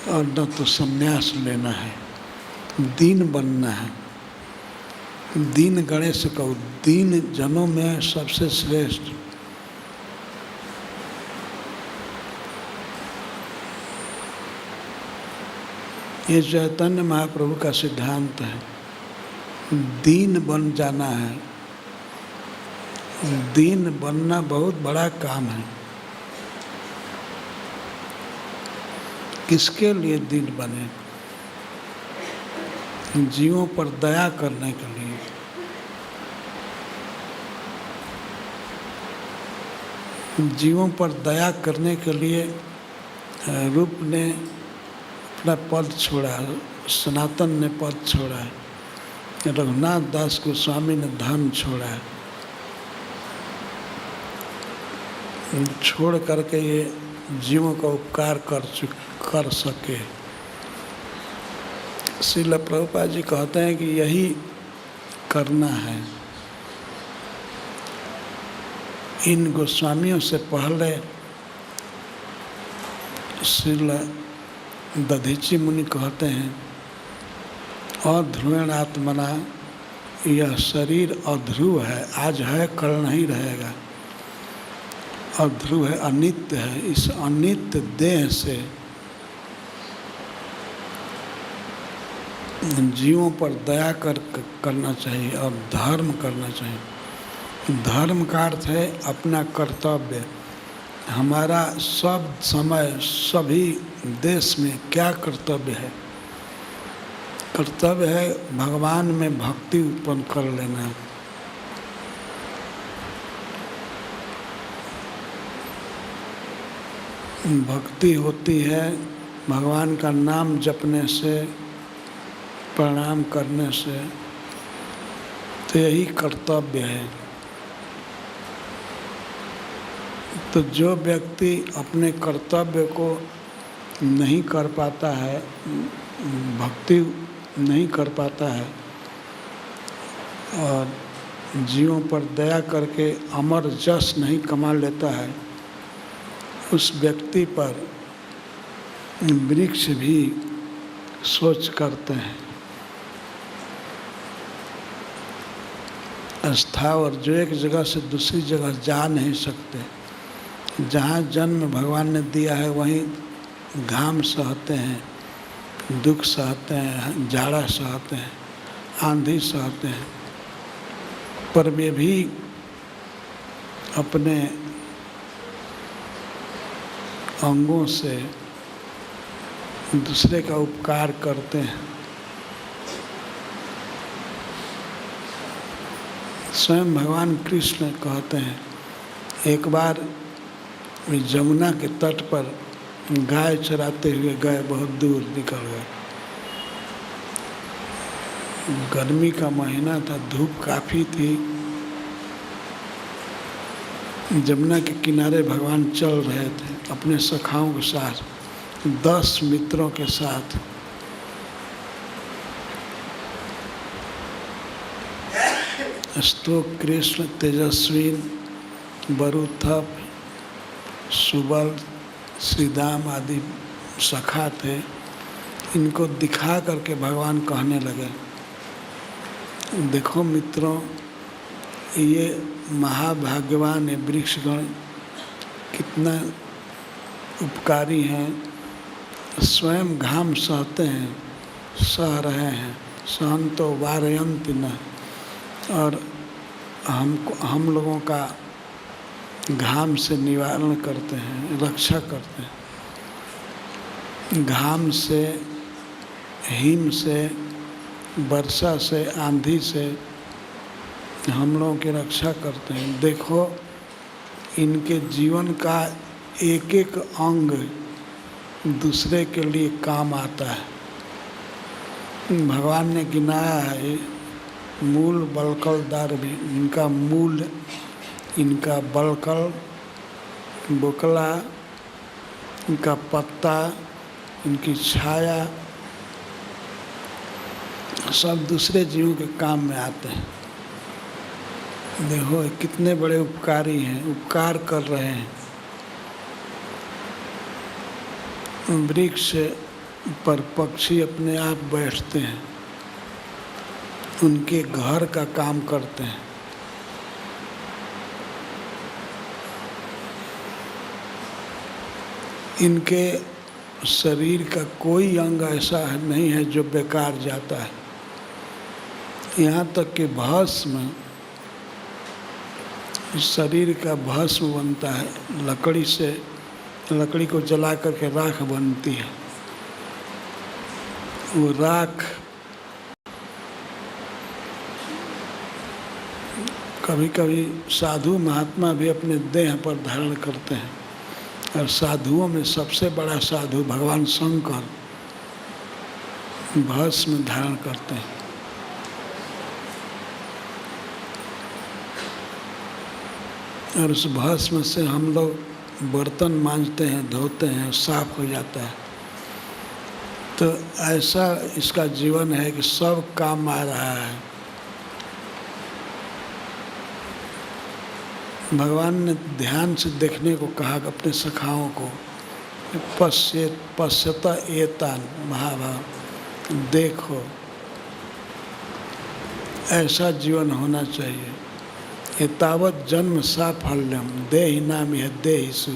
A: और न तो संन्यास लेना है, दीन बनना है। दीन गणेश को, दीन जनों में सबसे श्रेष्ठ। ये चैतन्य महाप्रभु का सिद्धांत है, दीन बन जाना है। दीन बनना बहुत बड़ा काम है। किसके लिए दीन बने? जीवों पर दया करने के लिए। जीवों पर दया करने के लिए रूप ने अपना पद छोड़ा, सनातन ने पद छोड़ा है, रघुनाथ दास गोस्वामी ने धन छोड़ा है। छोड़ करके ये जीवों का उपकार कर सके। श्रील प्रभुपाद जी कहते हैं कि यही करना है। इन गोस्वामियों से पहले श्रील दधीची मुनि कहते हैं, अध्रुवेण आत्मना, यह शरीर अध्रुव है, आज है कल नहीं रहेगा। अध्रुव है, अनित्य है। इस अनित्य देह से जीवों पर दया करना चाहिए और धर्म करना चाहिए। धर्म का अर्थ है अपना कर्तव्य। हमारा सब समय, सभी देश में क्या कर्तव्य है? कर्तव्य है भगवान में भक्ति उत्पन्न कर लेना। भक्ति होती है भगवान का नाम जपने से, प्रणाम करने से। तो यही कर्तव्य है। तो जो व्यक्ति अपने कर्तव्य को नहीं कर पाता है, भक्ति नहीं कर पाता है और जीवों पर दया करके अमर जस नहीं कमा लेता है, उस व्यक्ति पर वृक्ष भी सोच करते हैं। स्थावर जो एक जगह से दूसरी जगह जा नहीं सकते, जहाँ जन्म भगवान ने दिया है वहीं घाम सहते हैं, दुख सहते हैं, जाड़ा सहते हैं, आंधी सहते हैं, पर वे भी अपने अंगों से दूसरे का उपकार करते हैं। स्वयं भगवान कृष्ण कहते हैं, एक बार जमुना के तट पर गाय चराते हुए गए, बहुत दूर निकल गए। गर्मी का महीना था, धूप काफ़ी थी। जमुना के किनारे भगवान चल रहे थे अपने सखाओं के साथ, 10 मित्रों के साथ। स्तो कृष्ण तेजस्वीन बरुथप सुबल श्रीदाम आदि सखा थे। इनको दिखा करके भगवान कहने लगे, देखो मित्रों, ये महाभाग्यवान है वृक्षगण, कितना उपकारी हैं। स्वयं घाम सहते हैं, सह रहे हैं, सहंतो वारयन्ति न, और हम लोगों का घाम से निवारण करते हैं, रक्षा करते हैं। घाम से, हिम से, वर्षा से, आंधी से हम लोगों की रक्षा करते हैं। देखो, इनके जीवन का एक एक अंग दूसरे के लिए काम आता है। भगवान ने गिनाया है, मूल बलकल दार भी, इनका मूल, इनका बलकल, बोकला, इनका पत्ता, इनकी छाया, सब दूसरे जीवों के काम में आते हैं। देखो कितने बड़े उपकारी हैं, उपकार कर रहे हैं। वृक्ष पर पक्षी अपने आप बैठते हैं, उनके घर का काम करते हैं। इनके शरीर का कोई अंग ऐसा नहीं है जो बेकार जाता है। यहाँ तक कि भस्म, शरीर का भस्म बनता है लकड़ी से, लकड़ी को जला करके राख बनती है। वो राख कभी कभी साधु महात्मा भी अपने देह पर धारण करते हैं, और साधुओं में सबसे बड़ा साधु भगवान शंकर भस्म धारण करते हैं। और उस भस्म से हम लोग बर्तन मांजते हैं, धोते हैं, साफ हो जाता है। तो ऐसा इसका जीवन है कि सब काम आ रहा है। भगवान ने ध्यान से देखने को कहा अपने सखाओं को, पश्यता एतान महाभाव, देखो ऐसा जीवन होना चाहिए। एतावत जन्म साफल्यम देहि नाम यह देहिषु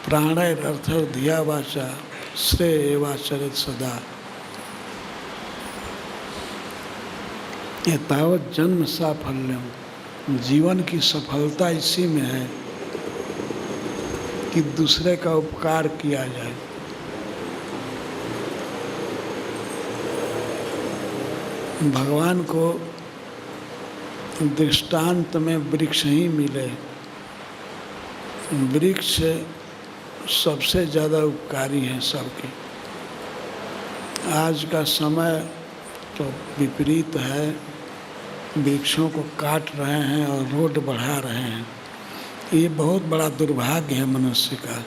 A: प्राणैरर्थर धिया वाचा श्रेय एवाचरित सदा। एतावत जन्म साफल्यम, जीवन की सफलता इसी में है कि दूसरे का उपकार किया जाए। भगवान को दृष्टांत में वृक्ष ही मिले। वृक्ष सबसे ज़्यादा उपकारी हैं सबके। आज का समय तो विपरीत है, वृक्षों को काट रहे हैं और रोड बढ़ा रहे हैं। ये बहुत बड़ा दुर्भाग्य है मनुष्य का।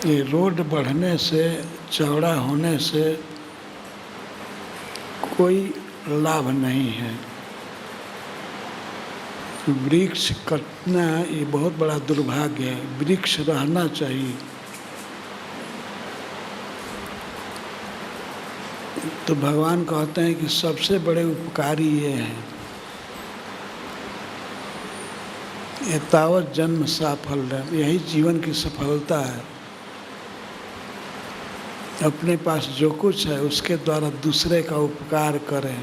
A: ये रोड बढ़ने से, चौड़ा होने से कोई लाभ नहीं है। वृक्ष कटना ये बहुत बड़ा दुर्भाग्य है। वृक्ष रहना चाहिए। तो भगवान कहते हैं कि सबसे बड़े उपकारी ये हैं। एतावत जन्म साफल्य, यही जीवन की सफलता है। अपने पास जो कुछ है उसके द्वारा दूसरे का उपकार करें।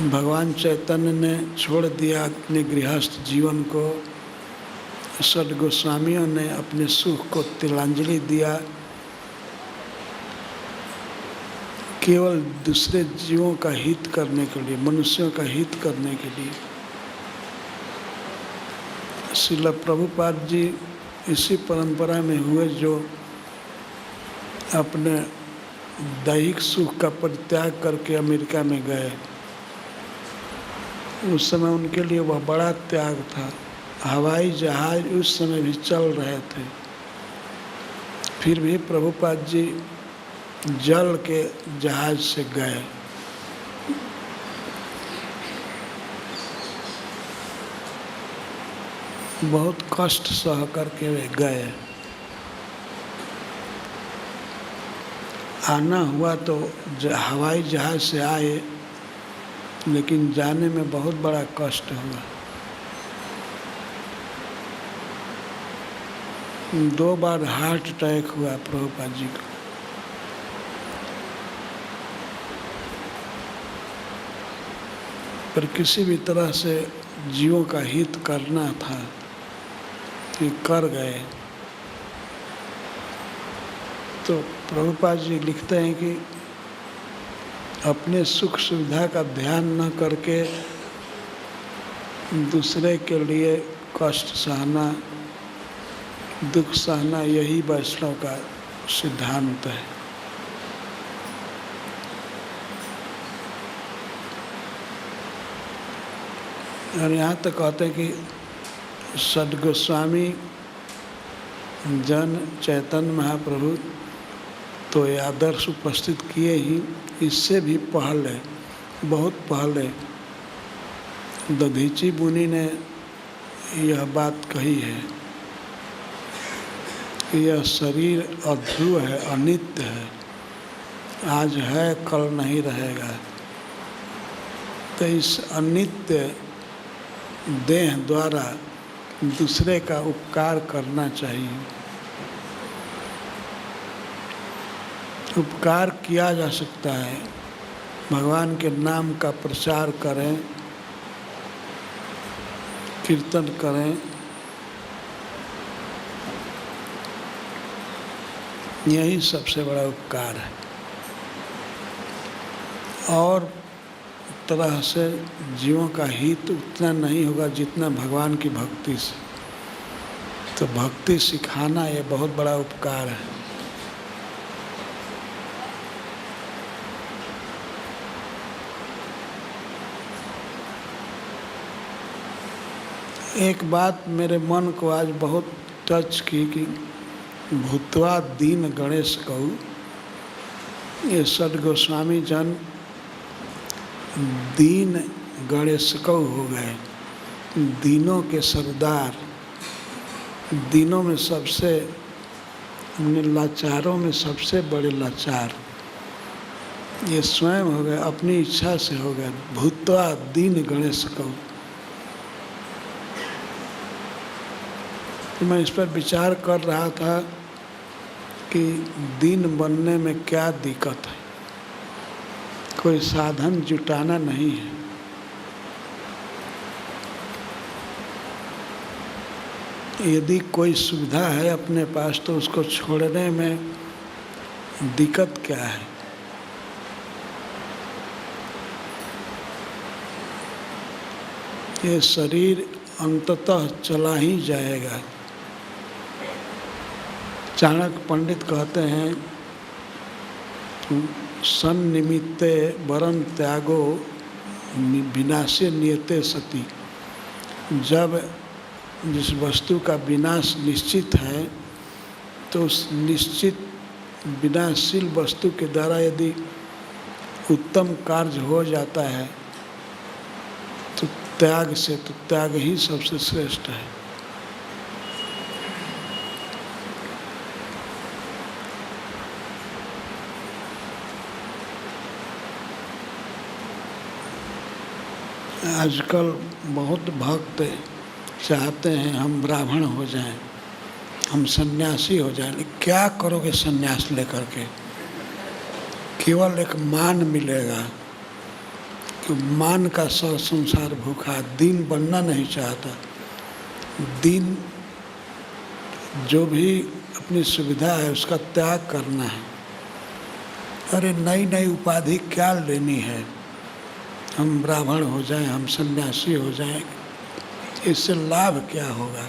A: भगवान चैतन्य ने छोड़ दिया अपने गृहस्थ जीवन को। सद गोस्वामियों ने अपने सुख को तिलांजलि दिया, केवल दूसरे जीवों का हित करने के लिए, मनुष्यों का हित करने के लिए। श्रील प्रभुपाद जी इसी परंपरा में हुए, जो अपने दैहिक सुख का परित्याग करके अमेरिका में गए। उस समय उनके लिए वह बड़ा त्याग था। हवाई जहाज उस समय भी चल रहे थे, फिर भी प्रभुपाद जी जल के जहाज से गए। बहुत कष्ट सह करके वे गए। आना हुआ तो हवाई जहाज़ से आए, लेकिन जाने में बहुत बड़ा कष्ट हुआ। 2 बार हार्ट अटैक हुआ प्रभुपाद जी को। पर किसी भी तरह से जीवों का हित करना था कि कर गए। तो प्रभुपाद जी लिखते हैं कि अपने सुख सुविधा का ध्यान न करके दूसरे के लिए कष्ट सहना, दुख सहना, यही वैष्णव का सिद्धांत है। और यहाँ तक कहते हैं कि सद्गोस्वामी जन चैतन्य महाप्रभु तो ये आदर्श उपस्थित किए ही, इससे भी पहले, बहुत पहले दधीची मुनि ने यह बात कही है कि यह शरीर अध्रुव है, अनित्य है, आज है कल नहीं रहेगा। तो इस अनित्य देह द्वारा दूसरे का उपकार करना चाहिए। उपकार किया जा सकता है, भगवान के नाम का प्रचार करें, कीर्तन करें, यही सबसे बड़ा उपकार है। और तरह से जीवों का हित उतना नहीं होगा जितना भगवान की भक्ति से। तो भक्ति सिखाना ये बहुत बड़ा उपकार है। एक बात मेरे मन को आज बहुत टच की कि भूतवा दीन गणेश कहू, ये सद्गोस्वामी जन दीन गणेश कऊ हो गए, दीनों के सरदार, दीनों में सबसे, लाचारों में सबसे बड़े लाचार ये स्वयं हो गए, अपनी इच्छा से हो गए। भूतवा दीन गणेश कऊ। तो मैं इस पर विचार कर रहा था कि दीन बनने में क्या दिक्कत है। कोई साधन जुटाना नहीं है। यदि कोई सुविधा है अपने पास तो उसको छोड़ने में दिक्कत क्या है। ये शरीर अंततः चला ही जाएगा। चाणक्य पंडित कहते हैं सन्निमित्ते वरं त्यागो विनाशे नियते सति। जब जिस वस्तु का विनाश निश्चित है तो उस निश्चित विनाशशील वस्तु के द्वारा यदि उत्तम कार्य हो जाता है तो त्याग से, तो त्याग ही सबसे श्रेष्ठ है। आजकल बहुत भक्त चाहते हैं हम ब्राह्मण हो जाएं, हम सन्यासी हो जाएं। क्या करोगे सन्यास लेकर के? केवल एक मान मिलेगा कि मान का संसार भूखा, दीन बनना नहीं चाहता। दीन जो भी अपनी सुविधा है उसका त्याग करना है। अरे नई नई उपाधि क्या लेनी है? हम ब्राह्मण हो जाएं, हम सन्यासी हो जाएं, इससे लाभ क्या होगा?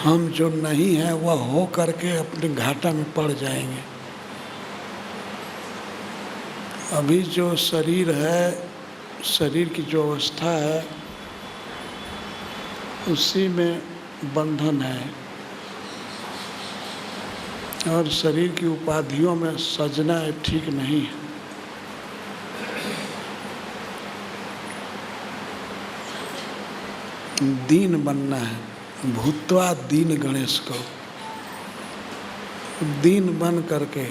A: हम जो नहीं है वह हो करके अपने घाटा में पड़ जाएंगे। अभी जो शरीर है, शरीर की जो अवस्था है उसी में बंधन है और शरीर की उपाधियों में सजना ठीक नहीं है। दीन बनना है। भूतवा दीन गणेश को। दीन बन करके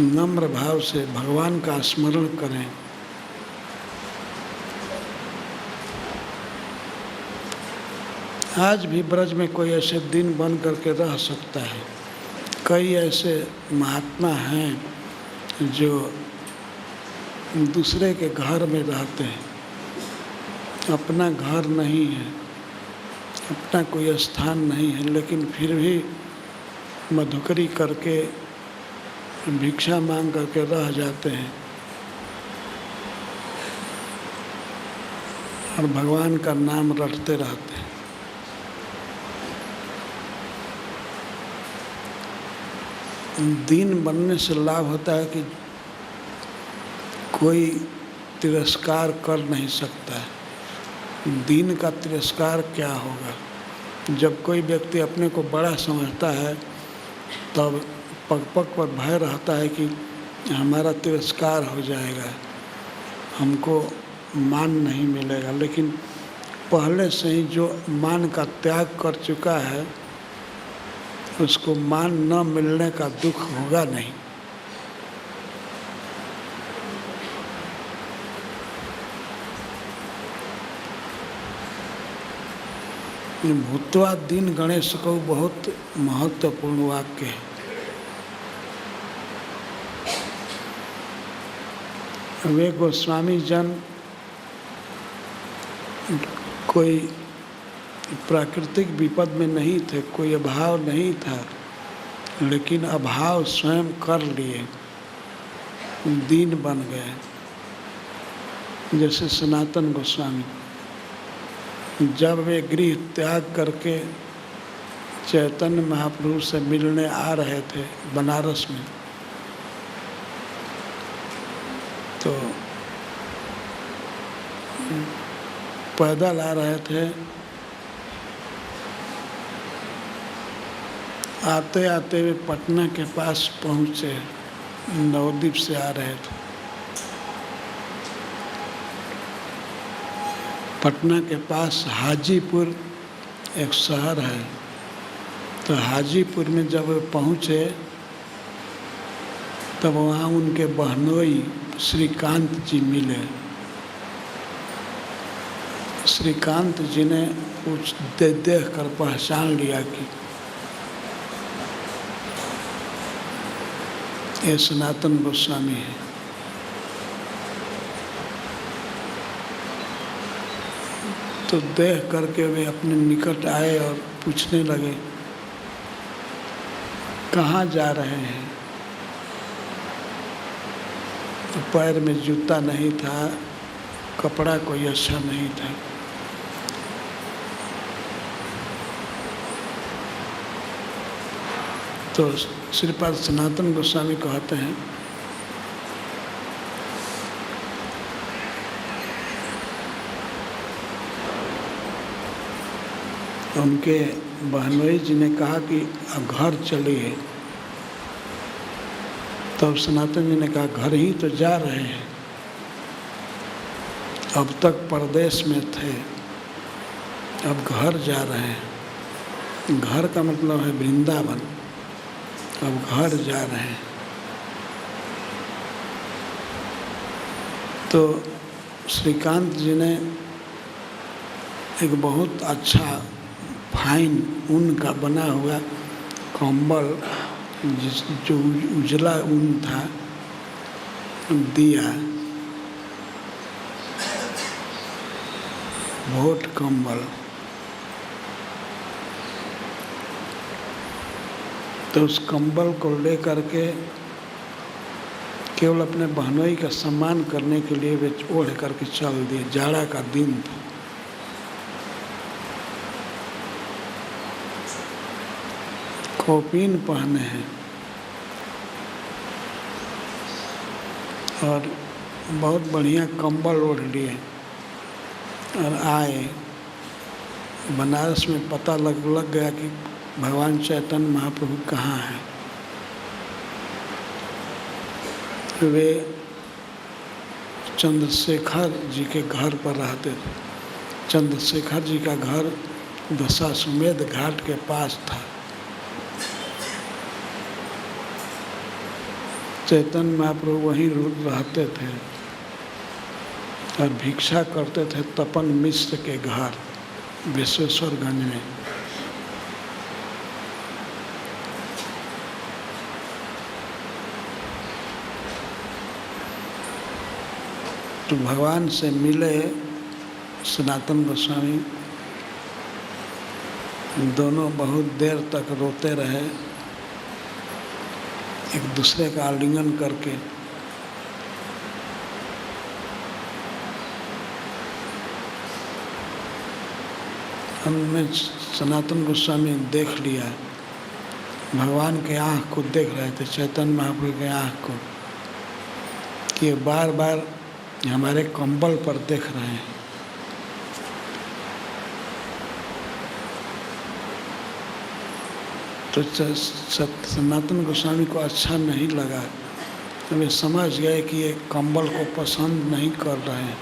A: नम्र भाव से भगवान का स्मरण करें। आज भी ब्रज में कोई ऐसे दीन बन करके रह सकता है। कई ऐसे महात्मा हैं जो दूसरे के घर में रहते हैं, अपना घर नहीं है, अपना कोई स्थान नहीं है, लेकिन फिर भी मधुकरी करके भिक्षा मांग करके रह जाते हैं और भगवान का नाम रटते रहते हैं। दीन बनने से लाभ होता है कि कोई तिरस्कार कर नहीं सकता है। दीन का तिरस्कार क्या होगा? जब कोई व्यक्ति अपने को बड़ा समझता है तब पग पग पर भय रहता है कि हमारा तिरस्कार हो जाएगा, हमको मान नहीं मिलेगा। लेकिन पहले से ही जो मान का त्याग कर चुका है उसको मान न मिलने का दुख होगा नहीं। भूत्वा दीन गणेश को बहुत महत्वपूर्ण वाक्य है। वे गोस्वामी जन कोई प्राकृतिक विपद में नहीं थे, कोई अभाव नहीं था, लेकिन अभाव स्वयं कर लिए, दीन बन गए। जैसे सनातन गोस्वामी जब वे गृह त्याग करके चैतन्य महाप्रभु से मिलने आ रहे थे बनारस में, तो पैदल आ रहे थे। आते आते वे पटना के पास पहुँचे, नवद्वीप से आ रहे थे। पटना के पास हाजीपुर एक शहर है, तो हाजीपुर में जब वे पहुँचे तब वहाँ उनके बहनोई श्रीकांत जी मिले। श्रीकांत जी ने कुछ देख कर पहचान लिया कि ये सनातन गोस्वामी है। तो देख करके वे अपने निकट आए और पूछने लगे, कहाँ जा रहे हैं? तो पैर में जूता नहीं था, कपड़ा कोई अच्छा नहीं था। तो श्रीपाद सनातन गोस्वामी कहते हैं, उनके बहनोई जी ने कहा कि घर चलिए। तब सनातन जी ने कहा, घर ही तो जा रहे हैं, अब तक परदेश में थे, अब घर जा रहे हैं। घर का मतलब है वृंदावन, अब घर जा रहे हैं। तो श्रीकांत जी ने एक बहुत अच्छा फाइन ऊन का बना हुआ कंबल, जो उजला ऊन था, दिया। भोट कंबल। तो उस कंबल को लेकर के केवल अपने बहनोई का सम्मान करने के लिए वे ओढ़ करके चल दिए। जाड़ा का दिन था। कौपीन पहने हैं और बहुत बढ़िया कंबल ओढ़ लिए और आए। बनारस में पता लग गया कि भगवान चैतन्य महाप्रभु कहाँ हैं। वे चंद्रशेखर जी के घर पर रहते थे। चंद्रशेखर जी का घर दशाश्वमेध घाट के पास था। चैतन्य महाप्रभु वहीं रहते थे और भिक्षा करते थे तपन मिश्र के घर विश्वेश्वरगंज में। तो भगवान से मिले सनातन गोस्वामी, दोनों बहुत देर तक रोते रहे, एक दूसरे का आलिंगन करके। हमने सनातन गोस्वामी देख लिया, भगवान के आँख को देख रहे थे, चैतन्य महाप्रभु के आँख को, कि बार बार हमारे कंबल पर देख रहे हैं। तो सनातन गोस्वामी को अच्छा नहीं लगा, तो वे समझ गए कि ये कंबल को पसंद नहीं कर रहे हैं।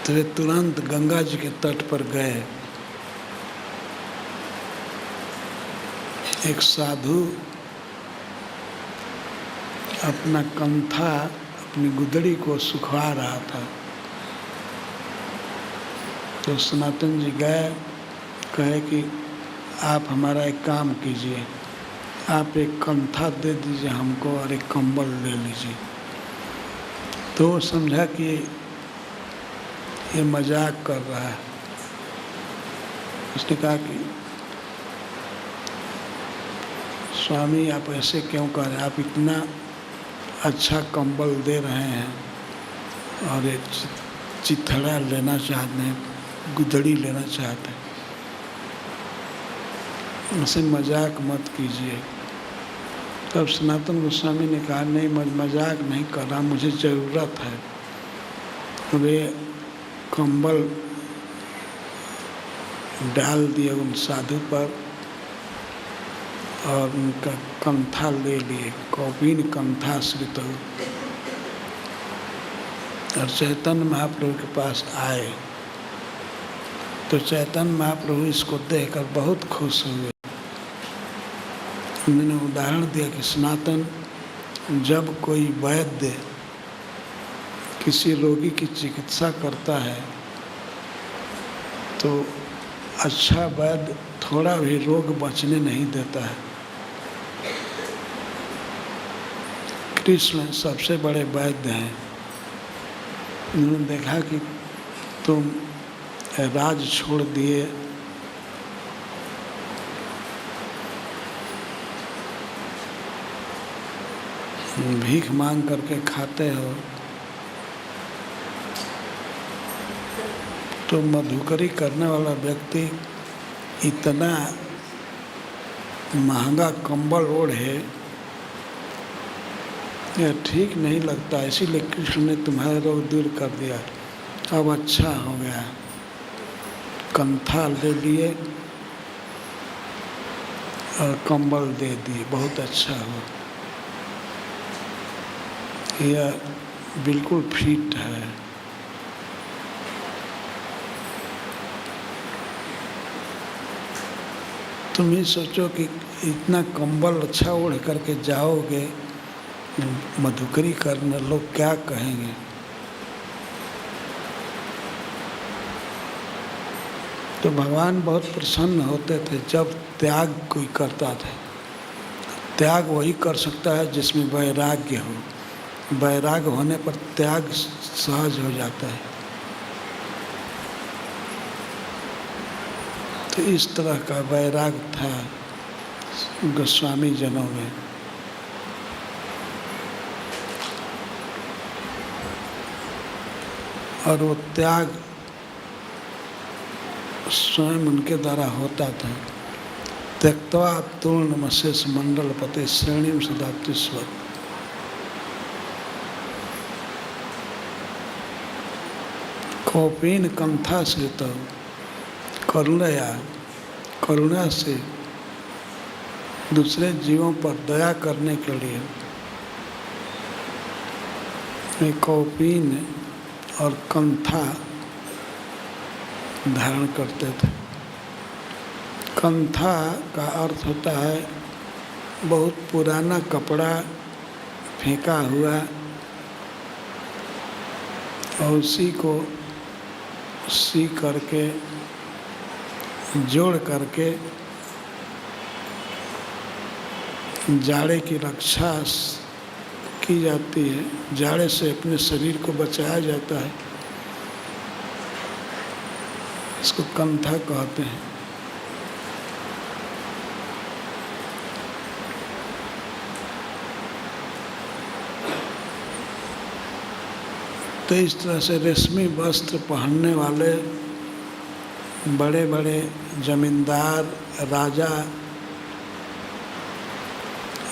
A: तो वे तुरंत गंगा जी के तट पर गए। एक साधु अपना कंथा, अपनी गुदड़ी को सुखवा रहा था। तो सनातन जी गए, कहे कि आप हमारा एक काम कीजिए, आप एक कंथा दे दीजिए हमको और एक कंबल ले लीजिए। तो वो समझा कि ये मजाक कर रहा है। उसने कहा कि स्वामी आप ऐसे क्यों कर रहे हैं, आप इतना अच्छा कंबल दे रहे हैं और एक चिथड़ा लेना चाहते हैं, गुदड़ी लेना चाहते हैं, उसे मजाक मत कीजिए। तब सनातन गोस्वामी ने कहा नहीं, मजाक नहीं कर रहा, मुझे ज़रूरत है। वे कंबल डाल दिए उन साधु पर और उनका कंथा ले लिए, कौपीन कंथा श्रित, और चैतन्य महाप्रभु के पास आए। तो चैतन्य महाप्रभु इसको देखकर बहुत खुश हुए। उन्होंने उदाहरण दिया कि सनातन, जब कोई वैद्य किसी रोगी की चिकित्सा करता है तो अच्छा वैद्य थोड़ा भी रोग बचने नहीं देता है। कृष्ण सबसे बड़े वैद्य हैं। उन्होंने देखा कि तुम राज छोड़ दिए, भीख मांग करके खाते हो, तो मधुकरी करने वाला व्यक्ति इतना महंगा कंबल ओढ़े, यह ठीक नहीं लगता। इसीलिए कृष्ण ने तुम्हारा रोग दूर कर दिया, अब अच्छा हो गया। कंथा ले लिए और कंबल दे दिए, बहुत अच्छा हुआ। यह बिल्कुल फिट है। तुम ही सोचो कि इतना कंबल अच्छा ओढ़ करके जाओगे मधुकरी करने, लोग क्या कहेंगे। तो भगवान बहुत प्रसन्न होते थे जब त्याग कोई करता था। त्याग वही कर सकता है जिसमें वैराग्य हो। वैराग्य होने पर त्याग सहज हो जाता है। तो इस तरह का वैराग्य था गोस्वामी जनों में। और वो त्याग स्वयं उनके द्वारा होता था। त्यक्त्वा तूर्णमशेष मंडल पते श्रेणीम सदाप्तिस्वर। कौपीन कंथा से तो करुणा से दूसरे जीवों पर दया करने के लिए वे कौपीन और कंथा धारण करते थे। कंथा का अर्थ होता है बहुत पुराना कपड़ा फेंका हुआ और उसी को सी करके जोड़ करके जाड़े की रक्षा की जाती है, जाड़े से अपने शरीर को बचाया जाता है। इसको कंथा कहते हैं। तो इस तरह से रेशमी वस्त्र पहनने वाले बड़े बड़े जमींदार, राजा,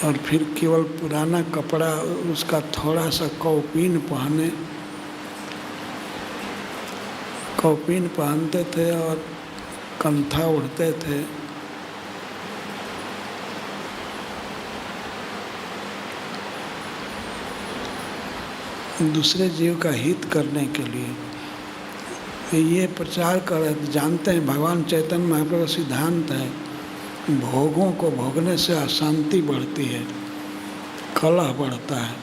A: और फिर केवल पुराना कपड़ा, उसका थोड़ा सा कौपीन पहनते थे और कंथा ओढ़ते थे। दूसरे जीव का हित करने के लिए ये प्रचार कर जानते हैं। भगवान चैतन्य महाप्रभु का सिद्धांत है, भोगों को भोगने से अशांति बढ़ती है, कलह बढ़ता है,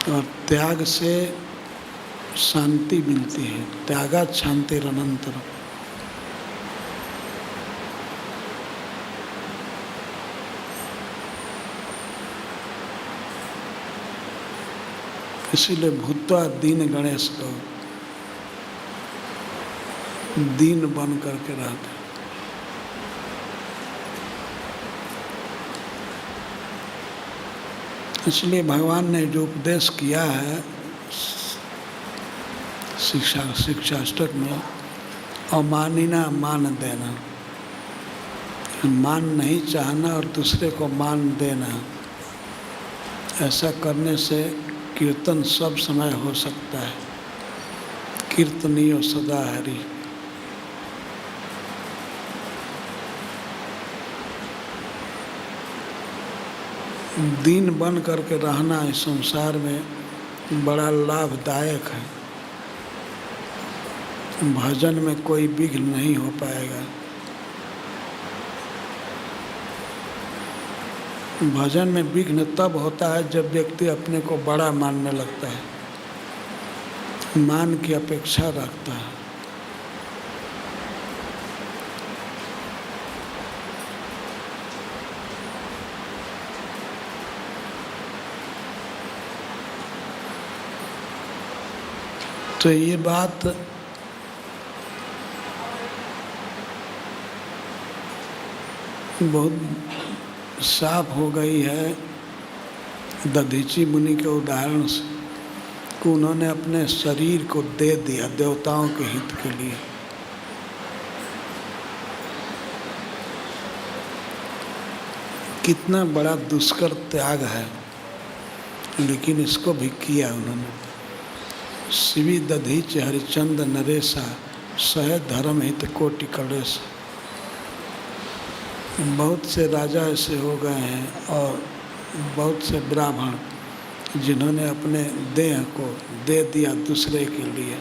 A: और त्याग से शांति मिलती है। त्यागात् शांतिरनंतरम्। इसीलिए भूत्वा दीन गणेश को दीन बन करके रहते। इसलिए भगवान ने जो उपदेश किया है शिक्षाष्टक में, अमानिना मान देना, मान नहीं चाहना और दूसरे को मान देना, ऐसा करने से कीर्तन सब समय हो सकता है। कीर्तनीय सदा हरि। दीन बन करके रहना इस संसार में बड़ा लाभदायक है। भजन में कोई विघ्न नहीं हो पाएगा। भजन में विघ्न तब होता है जब व्यक्ति अपने को बड़ा मानने लगता है, मान की अपेक्षा रखता है। तो ये बात बहुत साफ हो गई है दधीची मुनि के उदाहरण से, कि उन्होंने अपने शरीर को दे दिया देवताओं के हित के लिए। कितना बड़ा दुष्कर त्याग है, लेकिन इसको भी किया उन्होंने। शिवी दधीच हरिचंद नरेशा सह धर्म हित कोटि कलेश। बहुत से राजा ऐसे हो गए हैं और बहुत से ब्राह्मण जिन्होंने अपने देह को दे दिया दूसरे के लिए।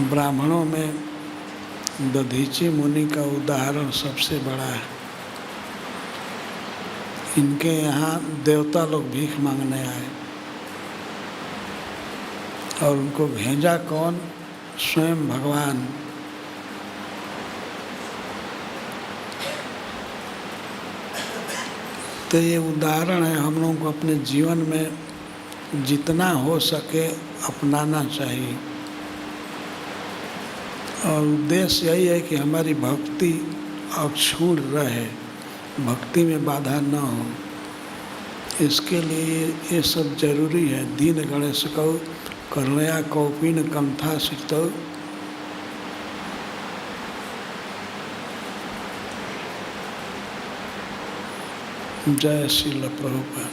A: ब्राह्मणों में दधीची मुनि का उदाहरण सबसे बड़ा है। इनके यहाँ देवता लोग भीख मांगने आए और उनको भेजा कौन? स्वयं भगवान। तो ये उदाहरण है, हम लोगों को अपने जीवन में जितना हो सके अपनाना चाहिए। और उद्देश्य यही है कि हमारी भक्ति अक्षुण्ण रहे, भक्ति में बाधा न हो। इसके लिए ये सब जरूरी है। दीन गणेश कौ करुणया कौपीन कंथा सिक्तौ। जय श्रील प्रभुपाद।